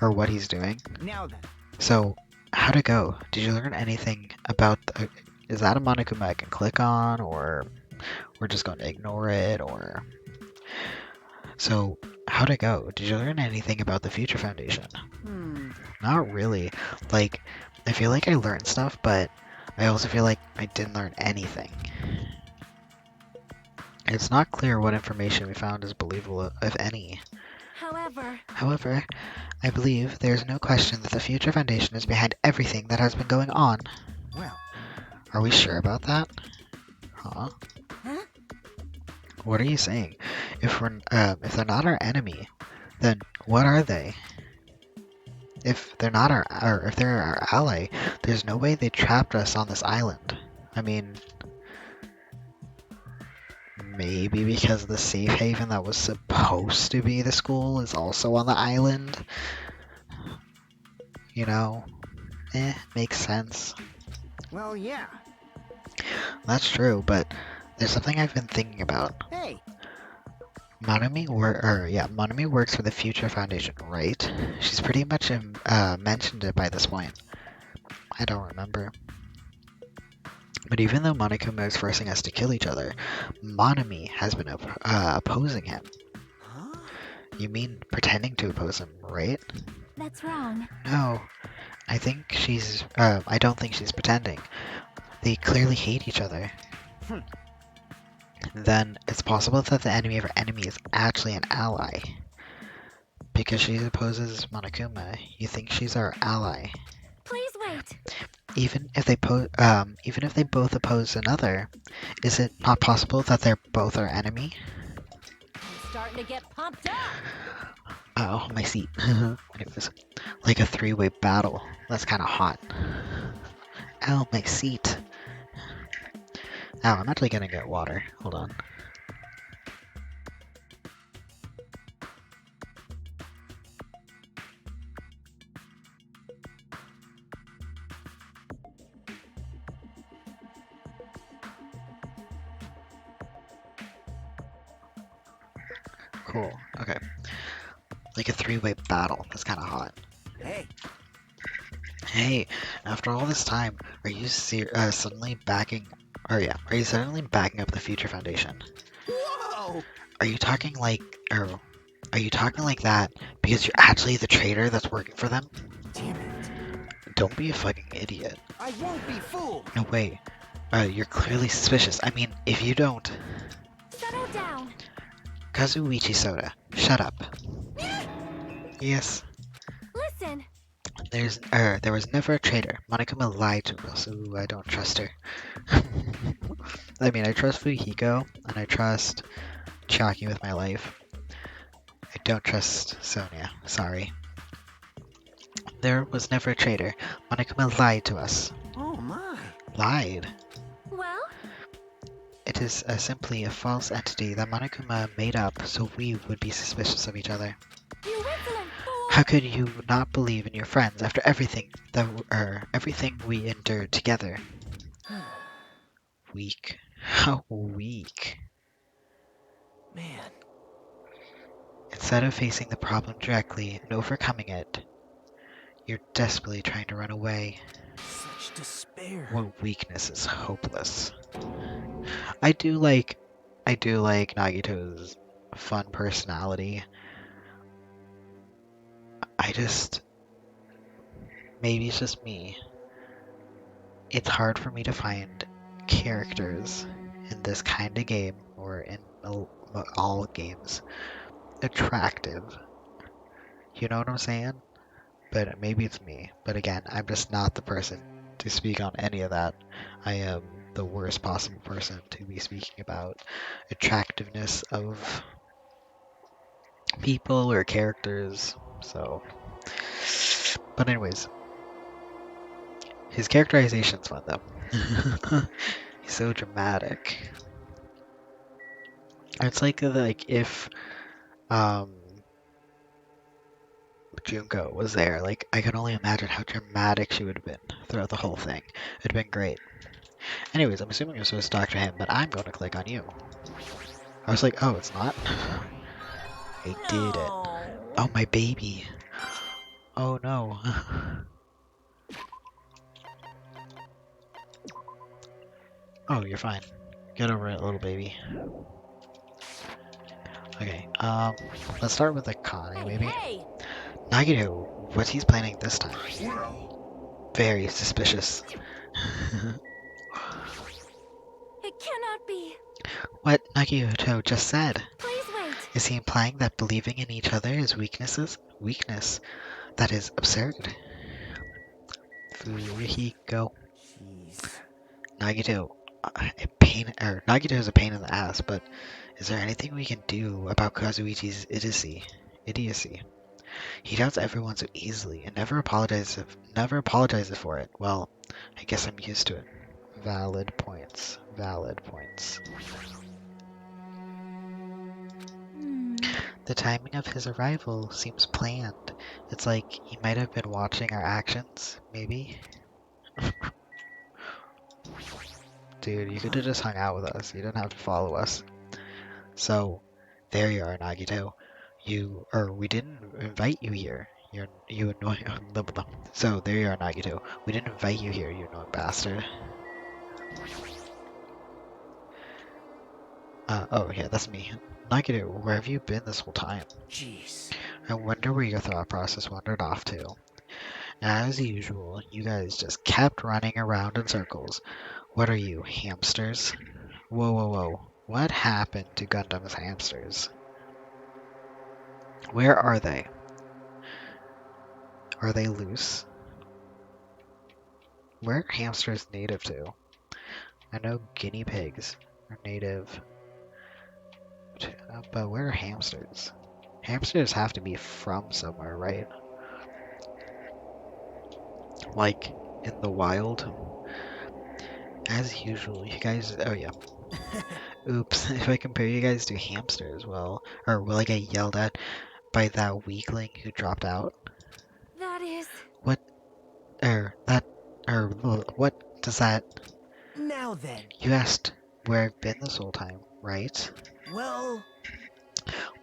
or what he's doing. now then. So, how'd it go? Did you learn anything about is that a Monokuma I can click on, or we're just going to ignore it, or... So, how'd it go? Did you learn anything about the Future Foundation? Not really. Like, I feel like I learned stuff, but I also feel like I didn't learn anything. It's not clear what information we found is believable, if any. However, I believe there is no question that the Future Foundation is behind everything that has been going on. Well, Are we sure about that? Huh? Huh? What are you saying? If they're not our enemy, then what are they? If they're not or if they're our ally, there's no way they trapped us on this island. I mean, maybe because the safe haven that was supposed to be the school is also on the island. You know, makes sense. well, yeah. That's true, but there's something I've been thinking about. Hey, Monami works for the Future Foundation, right? She's pretty much mentioned it by this point. I don't remember. But even though Monokuma is forcing us to kill each other, Monami has been opposing him. huh? You mean pretending to oppose him, right? That's wrong. No, I don't think she's pretending. They clearly hate each other. Then it's possible that the enemy of our enemy is actually an ally. Because she opposes Monokuma, you think she's our ally. Please wait. Even if they both oppose another, is it not possible that they're both our enemy? I'm starting to get pumped up. Oh, my seat. It was like a three-way battle. That's kind of hot. Ow, my seat. Ow, I'm actually gonna get water. Hold on. Cool. Okay. Like a three-way battle. That's kind of hot. Hey, Hey, after all this time, are you suddenly backing? Are you suddenly backing up the Future Foundation? whoa! Are you talking like, or are you talking like that because you're actually the traitor that's working for them? Damn it. Don't be a fucking idiot. I won't be fooled. No way. You're clearly suspicious. I mean, if you don't, Settle down. Kazuichi Soda, shut up. Yes. Listen. There was never a traitor. Monokuma lied to us, so I don't trust her. I mean, I trust Fuhiko, and I trust Chiaki with my life. I don't trust Sonia. Sorry. There was never a traitor. Monokuma lied to us. Oh my. Lied? Well, It is simply a false entity that Monokuma made up so we would be suspicious of each other. you insolent fool. How could you not believe in your friends after everything we endured together? Weak. How weak. Man, Instead of facing the problem directly and overcoming it, you're desperately trying to run away. such despair. What weakness is hopeless? I do like Nagito's fun personality. Maybe it's just me. It's hard for me to find characters in this kind of game, or in all games, attractive. You know what I'm saying? But maybe it's me. But again, I'm just not the person to speak on any of that. I am the worst possible person to be speaking about attractiveness of people or characters. So, but anyways, his characterization's fun though. He's so dramatic. It's like if Junko was there, like I can only imagine how dramatic she would have been throughout the whole thing. It'd been great. Anyways, I'm assuming you're supposed to talk to him, but I'm going to click on you. I was like, oh, it's not? I did it. Oh, my baby. Oh, no. Oh, you're fine. Get over it, little baby. Okay, let's start with Akane, Hey, maybe. hey! Nagito, what's he's planning this time? Well, Very suspicious. It cannot be. What Nagito just said. Please wait. Is he implying that believing in each other is weakness? That is absurd. Furihiko. Jeez. Nagito, Nagito is a pain in the ass, but is there anything we can do about Kazuichi's idiocy? He doubts everyone so easily and never apologizes for it. Well, I guess I'm used to it. Valid points. Valid points. The timing of his arrival seems planned. It's like he might have been watching our actions, maybe? Dude, you could have just hung out with us. You didn't have to follow us. So, there you are, Nagito. We didn't invite you here. You annoying. So, there you are, Nagito. We didn't invite you here, you annoying bastard. Oh yeah, that's me. Nagito, where have you been this whole time? Jeez. I wonder where your thought process wandered off to. As usual, you guys just kept running around in circles. What are you, hamsters? Whoa, whoa, whoa. What happened to Gundam's hamsters? Where are they? Are they loose? Where are hamsters native to? I know guinea pigs are native to, but where are hamsters? Hamsters have to be from somewhere, right? Like, in the wild? As usual, you guys. Oh, yeah. Oops. If I compare you guys to hamsters, well. Or will I get yelled at by that weakling who dropped out? That is. What? What does that. Now then. You asked where I've been this whole time, right? Well,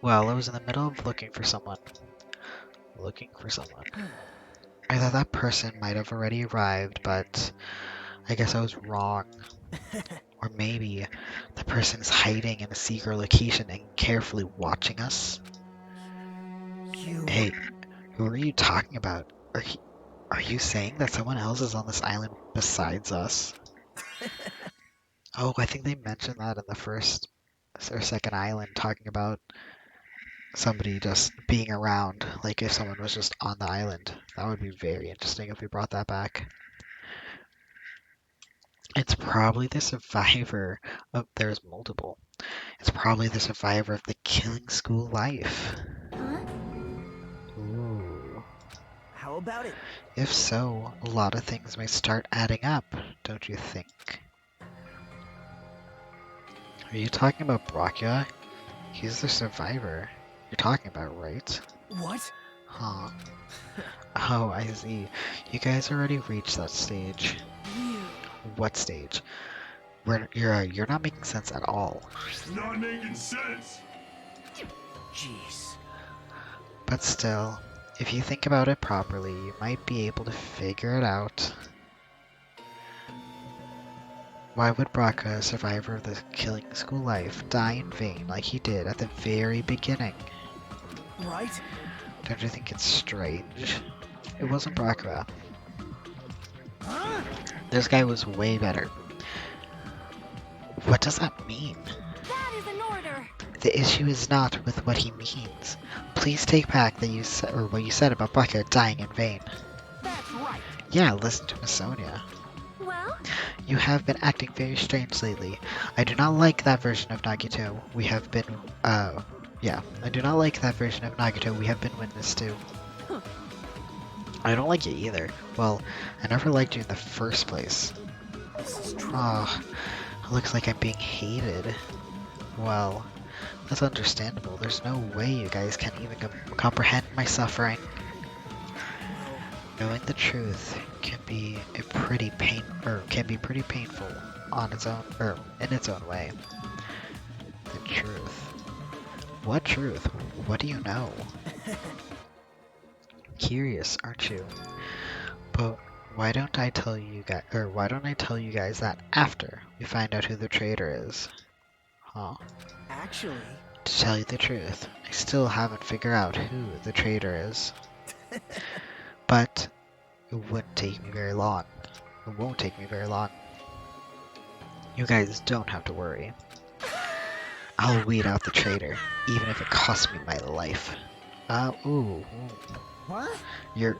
Well, I was in the middle of looking for someone. I thought that person might have already arrived, but I guess I was wrong. Or maybe the person is hiding in a secret location and carefully watching us. you. Hey, who are you talking about? Are you saying that someone else is on this island besides us? Oh, I think they mentioned that in the first or second island, talking about somebody just being around, like if someone was just on the island. That would be very interesting if we brought that back. It's probably the survivor of. There's multiple. It's probably the survivor of the killing school life. Huh? Ooh. How about it? If so, a lot of things may start adding up, don't you think? Are you talking about Brachia? He's the survivor you're talking about, right? What? Huh. Oh, I see. You guys already reached that stage. You. What stage? You're not making sense at all. not making sense. Jeez. But still, if you think about it properly, you might be able to figure it out. Why would Braka, a survivor of the killing school life, die in vain like he did at the very beginning? Right? Don't you think it's strange? It wasn't Braka. Huh? This guy was way better. What does that mean? That is an order. The issue is not with what he means. Please take back that what you said about Braka dying in vain. That's right. Yeah, listen to Miss Sonia. Well, You have been acting very strange lately. I do not like that version of Nagito we have been, I do not like that version of Nagito we have been witness to. I don't like you either. Well, I never liked you in the first place. This is true. Ah, looks like I'm being hated. Well, that's understandable. There's no way you guys can even comprehend my suffering. Knowing the truth can be pretty painful on its own, or in its own way. The truth. What truth? What do you know? Curious, aren't you? But Why don't I tell you guys, or why don't I tell you guys that after we find out who the traitor is? Huh? Actually, To tell you the truth, I still haven't figured out who the traitor is. But it wouldn't take me very long. It won't take me very long. You guys don't have to worry. I'll weed out the traitor, even if it costs me my life. Ooh. what? You're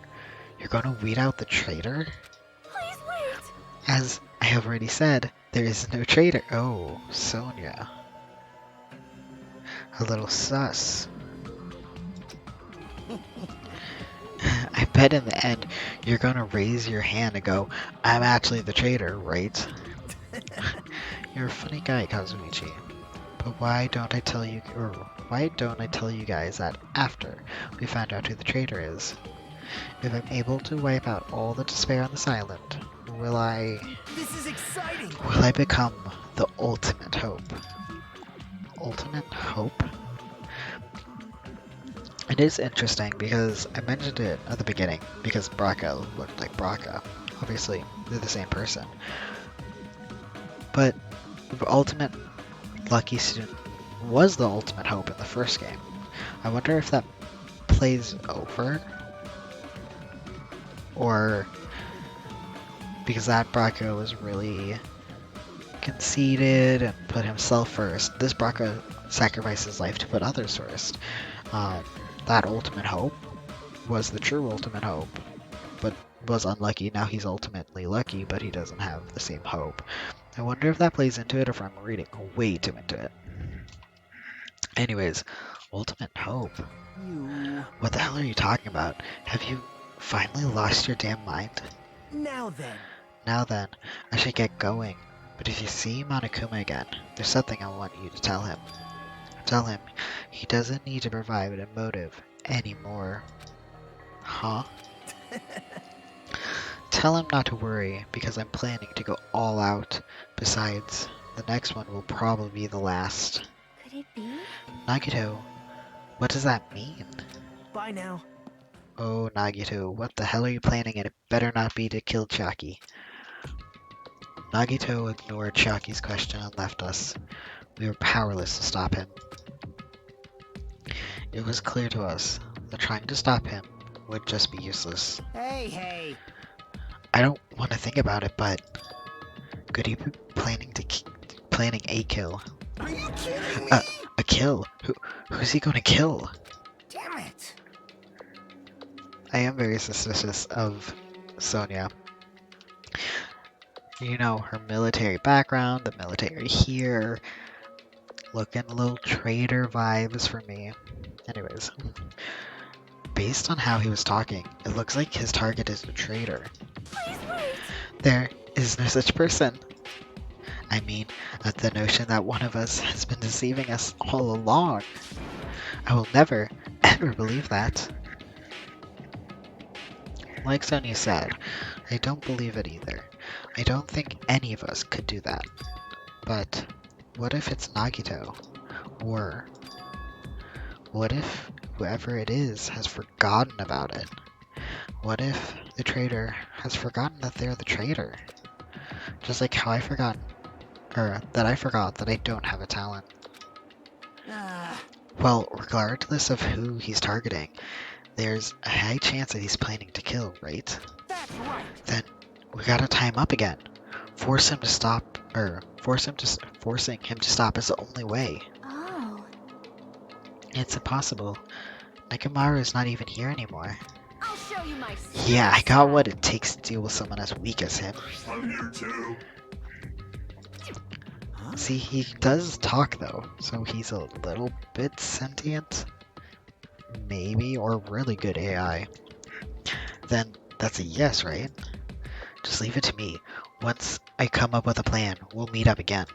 gonna weed out the traitor? Please wait. As I have already said, there is no traitor. Oh, Sonia. A little sus. I bet in the end, you're gonna raise your hand and go, I'm actually the traitor, right? You're a funny guy, Kazuichi. But why don't I tell you guys that after we find out who the traitor is? If I'm able to wipe out all the despair on this island, will I This is exciting. become the ultimate hope? Ultimate hope? It is interesting because I mentioned it at the beginning because Braca looked like Braca. Obviously, they're the same person. But the ultimate lucky student was the ultimate hope in the first game. I wonder if that plays over, or because that Braca was really conceited and put himself first. This Braca sacrificed his life to put others first. That ultimate hope was the true ultimate hope, but was unlucky. Now he's ultimately lucky, but he doesn't have the same hope. I wonder if that plays into it, or if I'm reading way too into it. Anyways, ultimate hope. You. What the hell are you talking about? Have you finally lost your damn mind? Now then. Now then, I should get going. But if you see Monokuma again, there's something I want you to tell him. Tell him he doesn't need to provide a motive anymore. Huh? Tell him not to worry, because I'm planning to go all out. Besides, the next one will probably be the last. Could it be? Nagito, what does that mean? Bye now. Oh, Nagito, what the hell are you planning? And it better not be to kill Chaki. Nagito ignored Chaki's question and left us. We were powerless to stop him. It was clear to us that trying to stop him would just be useless. Hey. I don't want to think about it, but could he be planning a kill? Are you kidding me? A kill? Who's he going to kill? Damn it. I am very suspicious of Sonia. You know, her military background, the military here, looking a little traitor vibes for me. Anyways, based on how he was talking, it looks like his target is the traitor. Please wait. There is no such person. I mean, at the notion that one of us has been deceiving us all along. I will never, ever believe that. Like Sonia said, I don't believe it either. I don't think any of us could do that. But what if it's Nagito? Or what if whoever it is has forgotten about it? What if the traitor has forgotten that they're the traitor? Just like how I forgot that I don't have a talent. Well, regardless of who he's targeting, there's a high chance that he's planning to kill, right? That's right. Then we gotta tie him up again. Forcing him to stop is the only way. Oh. It's impossible. Nekomaru is not even here anymore. I'll show you my. Yeah, I got what it takes to deal with someone as weak as him. I'm here too. See, he does talk though, so he's a little bit sentient. Maybe, or really good AI. Then that's a yes, right? Just leave it to me. Once I come up with a plan, we'll meet up again.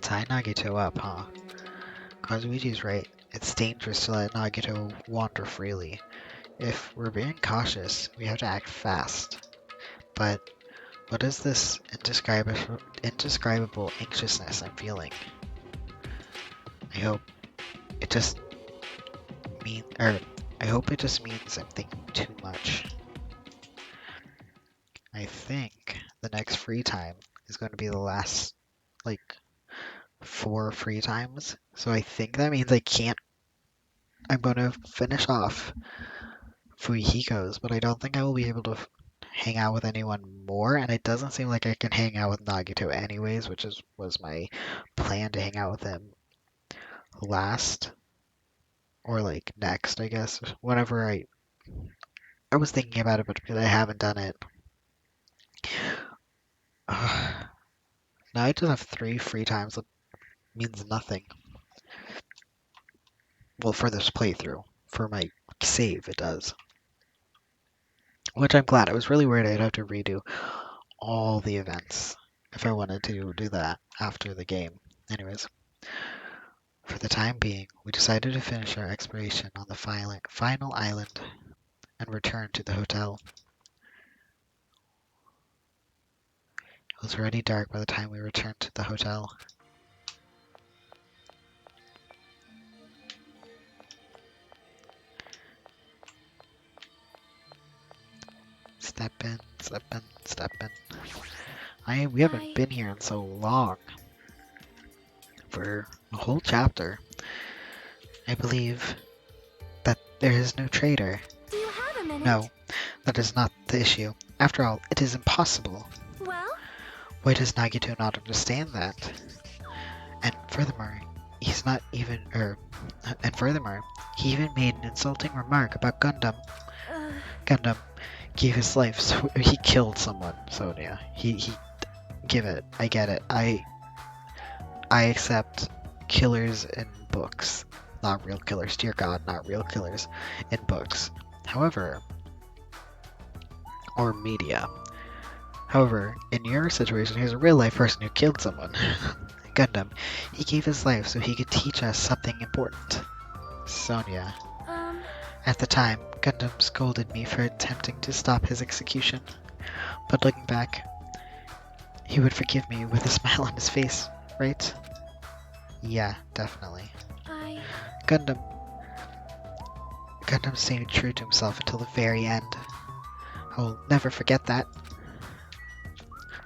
Tie Nagito up, huh? Kazuichi's right. It's dangerous to let Nagito wander freely. If we're being cautious, we have to act fast. But what is this indescribable anxiousness I'm feeling? I hope it just means I'm thinking too much. I think the next free time is going to be the last, like, 4 free times. So I think that means I'm going to finish off Fuihiko's, but I don't think I will be able to hang out with anyone more, and it doesn't seem like I can hang out with Nagito anyways, was my plan to hang out with him last, or like next, I guess. Whenever I was thinking about it, but because I haven't done it. Now I just have 3 free times. That means nothing. Well, for this playthrough. For my save, it does. Which I'm glad. I was really worried I'd have to redo all the events if I wanted to do that after the game. Anyways, for the time being, we decided to finish our exploration on the final island and return to the hotel. It was already dark by the time we returned to the hotel. Step in, step in, step in. We haven't been here in so long. For a whole chapter. I believe that there is no traitor. Do you have a minute? No, that is not the issue. After all, it is impossible. Well, Why does Nagito not understand that? And furthermore, he even made an insulting remark about Gundam. Gundam gave his life, so he killed someone, Sonia. He give it. I get it. I accept killers in books. Not real killers. Dear God, not real killers in books. However, or media. However, in your situation, here's a real life person who killed someone. Gundam. He gave his life so he could teach us something important. Sonia. At the time, Gundam scolded me for attempting to stop his execution. But looking back, he would forgive me with a smile on his face, right? Yeah, definitely. Gundam stayed true to himself until the very end. I will never forget that.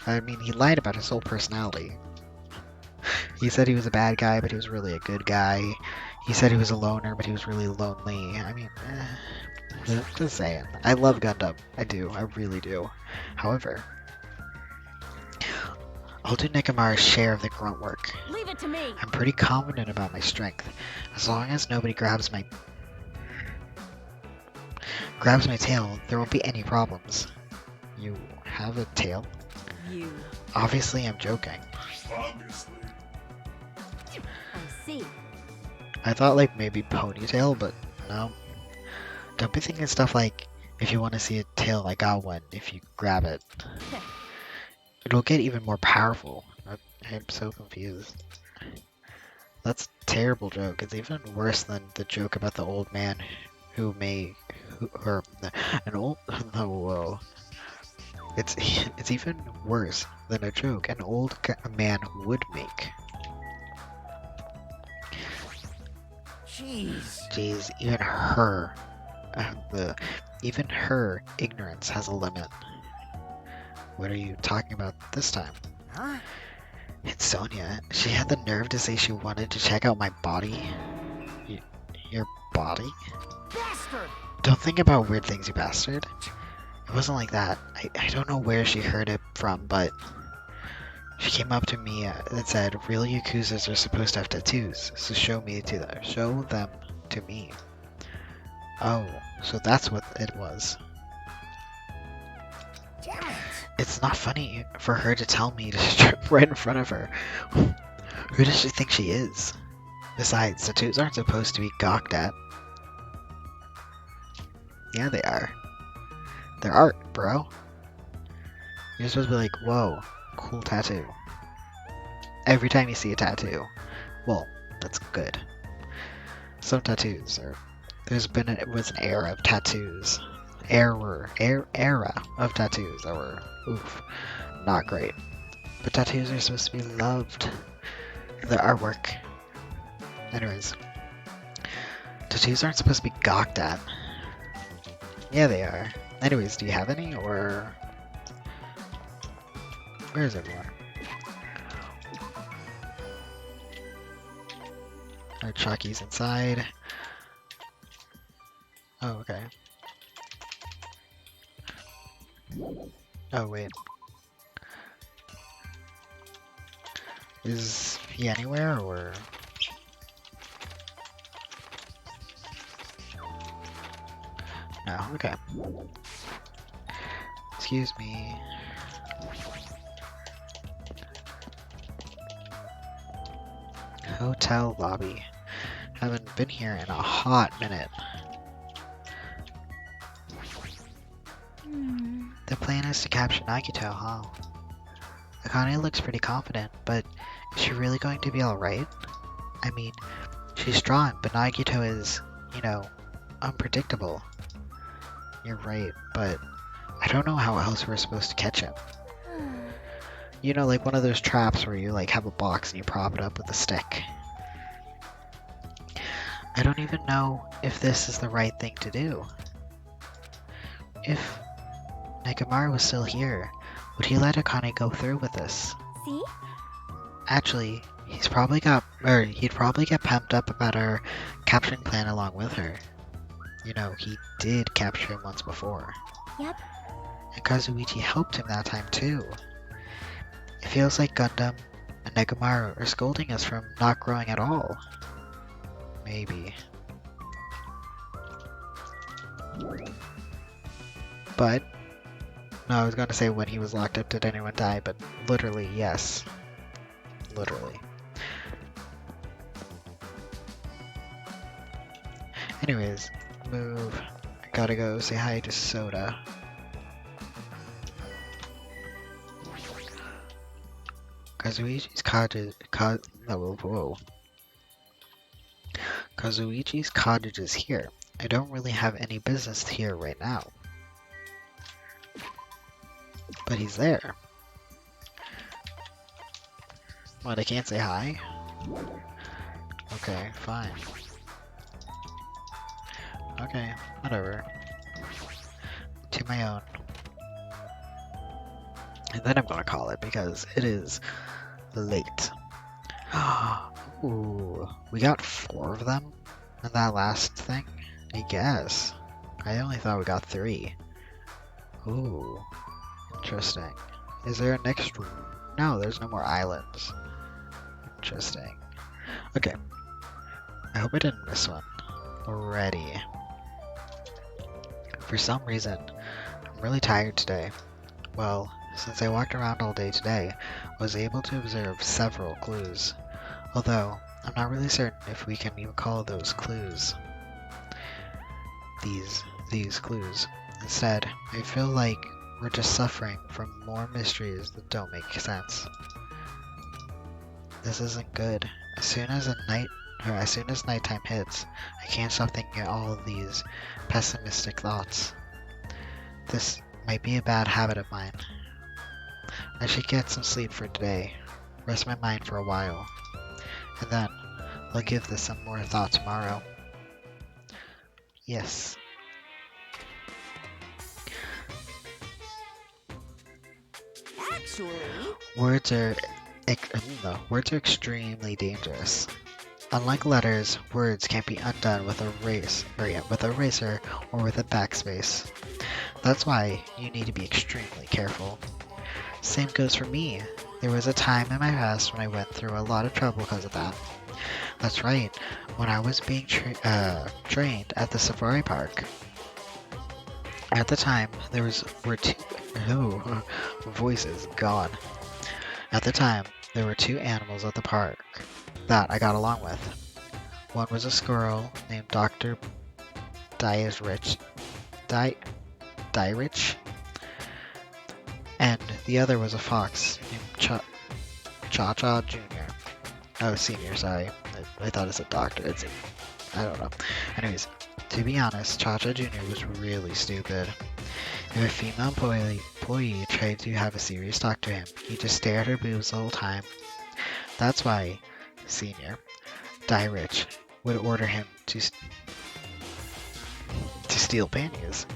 I mean, he lied about his whole personality. He said he was a bad guy, but he was really a good guy. He said he was a loner, but he was really lonely. I mean, just saying. I love Gundam. I do. I really do. However, I'll do Nekomaru's share of the grunt work. Leave it to me. I'm pretty confident about my strength. As long as nobody grabs my tail, there won't be any problems. You have a tail? You. Obviously, I'm joking. Obviously. I see. I thought like maybe ponytail, but no. Don't be thinking stuff like, if you want to see a tail, I got one, if you grab it. It'll get even more powerful. I'm so confused. That's a terrible joke. It's even worse than the joke about the old man whoa. It's even worse than a joke an old man would make. Jeez, even her ignorance has a limit. What are you talking about this time? Huh? It's Sonia. She had the nerve to say she wanted to check out my body. Your body? Bastard! Don't think about weird things, you bastard. It wasn't like that. I don't know where she heard it from, but she came up to me and said, real Yakuzas are supposed to have tattoos, so show them to me. Oh, so that's what it was. Damn it! It's not funny for her to tell me to strip right in front of her. Who does she think she is? Besides, tattoos aren't supposed to be gawked at. Yeah, they are. They're art, bro. You're supposed to be like, whoa, cool tattoo. Every time you see a tattoo. Well, that's good. Some tattoos are... It was an era of tattoos. Era of tattoos that were, oof, not great. But tattoos are supposed to be loved. The artwork. Anyways. Tattoos aren't supposed to be gawked at. Yeah, they are. Anyways, do you have any, or... Where's everyone? Our Chucky's inside. Oh, okay. Oh, wait. Is he anywhere, or...? No, okay. Excuse me. Hotel lobby. Haven't been here in a hot minute. The plan is to capture Nagito, huh? Akane looks pretty confident, but is she really going to be alright? I mean, she's strong, but Nagito is, you know, unpredictable. You're right, but I don't know how else we're supposed to catch him. You know, like one of those traps where you like have a box and you prop it up with a stick. I don't even know if this is the right thing to do. If Nekomaru was still here, would he let Akane go through with this? See? Actually, he'd probably get pumped up about our capturing plan along with her. You know, he did capture him once before. Yep. And Kazuichi helped him that time too. It feels like Gundam and Nekomaru are scolding us from not growing at all. Maybe. But, no, I was going to say when he was locked up, did anyone die? But literally, yes. Literally. Anyways, move. I gotta go say hi to Soda. Kazuichi's Kazuichi's cottage is here. I don't really have any business here right now. But he's there. What, I can't say hi? Okay, fine. Okay, whatever. To my own. And then I'm gonna call it because it is late. Ooh, we got 4 of them in that last thing, I guess. I only thought we got 3. Ooh, interesting. Is there a next room? No, there's no more islands. Interesting. Okay. I hope I didn't miss one already. For some reason, I'm really tired today. Well, since I walked around all day today, I was able to observe several clues. Although, I'm not really certain if we can even call those clues. These clues. Instead, I feel like we're just suffering from more mysteries that don't make sense. This isn't good. As soon as nighttime hits, I can't stop thinking all of these pessimistic thoughts. This might be a bad habit of mine. I should get some sleep for today, rest my mind for a while, and then I'll give this some more thought tomorrow. Yes. Actually, Words are extremely dangerous. Unlike letters, words can't be undone with with a eraser or with a backspace. That's why you need to be extremely careful. Same goes for me. There was a time in my past when I went through a lot of trouble because of that. That's right, when I was being trained at the safari park. At the time, voices gone. At the time, there were 2 animals at the park that I got along with. One was a squirrel named Dr. Dyrich, and the other was a fox named Cha-Cha Jr. Oh, Senior, sorry. I thought it said Doctor. I don't know. Anyways, to be honest, Cha-Cha Jr. was really stupid. If a female employee tried to have a serious talk to him, he just stared at her boobs the whole time. That's why Senior, Dyrich, would order him to steal panties.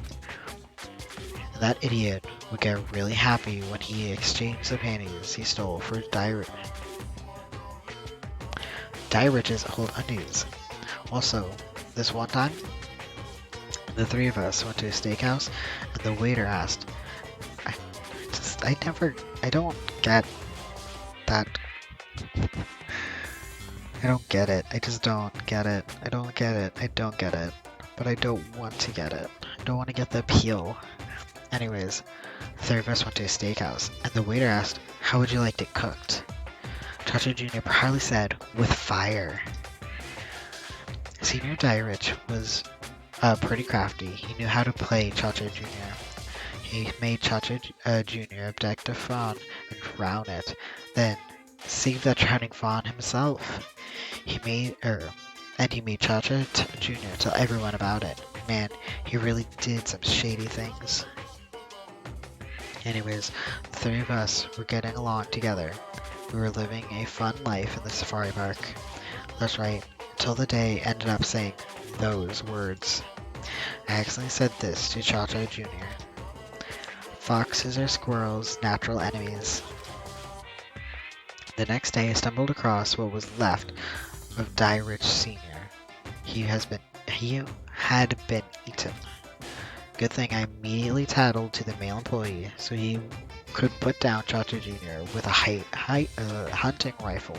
And That idiot would get really happy when he exchanged the panties he stole for Dye Rich's old undies. Also, this one time, the three of us went to a steakhouse, and the waiter asked, I don't get that. I don't get it. I just don't get it. I don't get it. I don't get it. But I don't want to get it. I don't want to get the appeal. Anyways, the three of us went to a steakhouse, and the waiter asked, how would you like it cooked? Chacha Jr. proudly said, with fire. Senior Dyrich was pretty crafty. He knew how to play Chacha Jr. He made Chacha Jr. abduct a fawn and drown it, then save that drowning fawn himself. He made Chacha Jr. tell everyone about it. Man, he really did some shady things. Anyways, the three of us were getting along together. We were living a fun life in the safari park. That's right, until the day ended up saying those words. I accidentally said this to Chacha Jr. Foxes are squirrels' natural enemies. The next day I stumbled across what was left of Dyrich Sr. He had been eaten. Good thing I immediately tattled to the male employee so he could put down Chacha Jr. with a hunting rifle.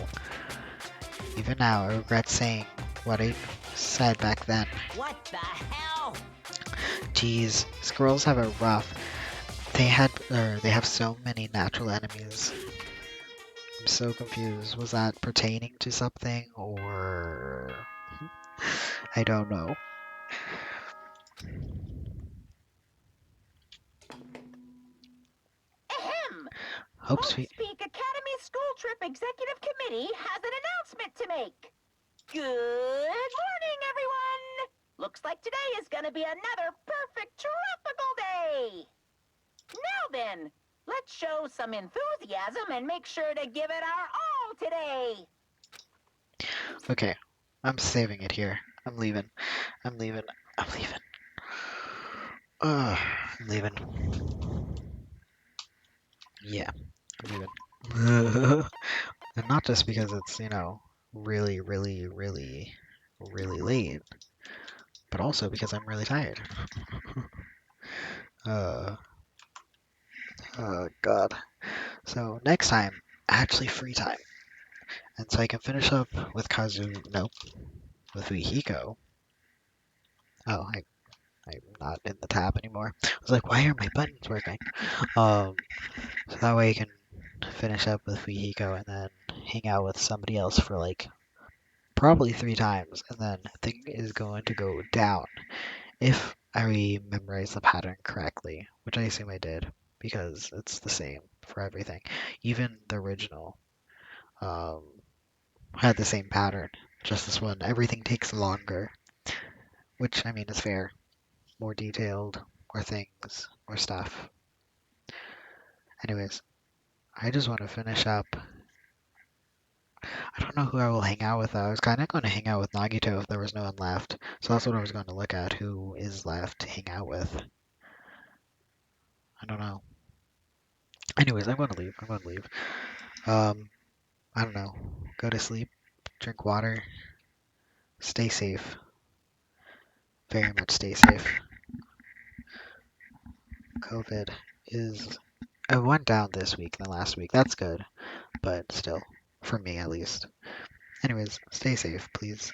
Even now, I regret saying what I said back then. What the hell? Geez, squirrels have it rough. They have so many natural enemies. I'm so confused. Was that pertaining to something, or I don't know. Ahem! Hope sweet. Speak Academy School Trip Executive Committee has an announcement to make. Good morning, everyone! Looks like today is gonna be another perfect tropical day! Now then, let's show some enthusiasm and make sure to give it our all today! Okay, I'm saving it here. I'm leaving. I'm leaving. I'm leaving. I'm leaving. Yeah, I'm leaving. And not just because it's, really, really, really, really late, but also because I'm really tired. uh, God. So next time, actually free time. And so I can finish up with with Uhiko. Oh, I'm not in the tab anymore. I was like, why are my buttons working? So that way I can finish up with Uhiko and then hang out with somebody else for like probably 3 times, and then thing is going to go down if I memorize the pattern correctly, which I assume I did because it's the same for everything. Even the original had the same pattern, just this one everything takes longer, which I mean is fair. More detailed, more things, more stuff. Anyways, I just want to finish up. I don't know who I will hang out with though. I was kind of going to hang out with Nagito if there was no one left. So that's what I was going to look at, who is left to hang out with. I don't know. Anyways, I'm going to leave. I'm going to leave. I don't know. Go to sleep, drink water, stay safe. Very much stay safe. COVID is... It went down this week than last week. That's good. But still, for me at least. Anyways, stay safe, please.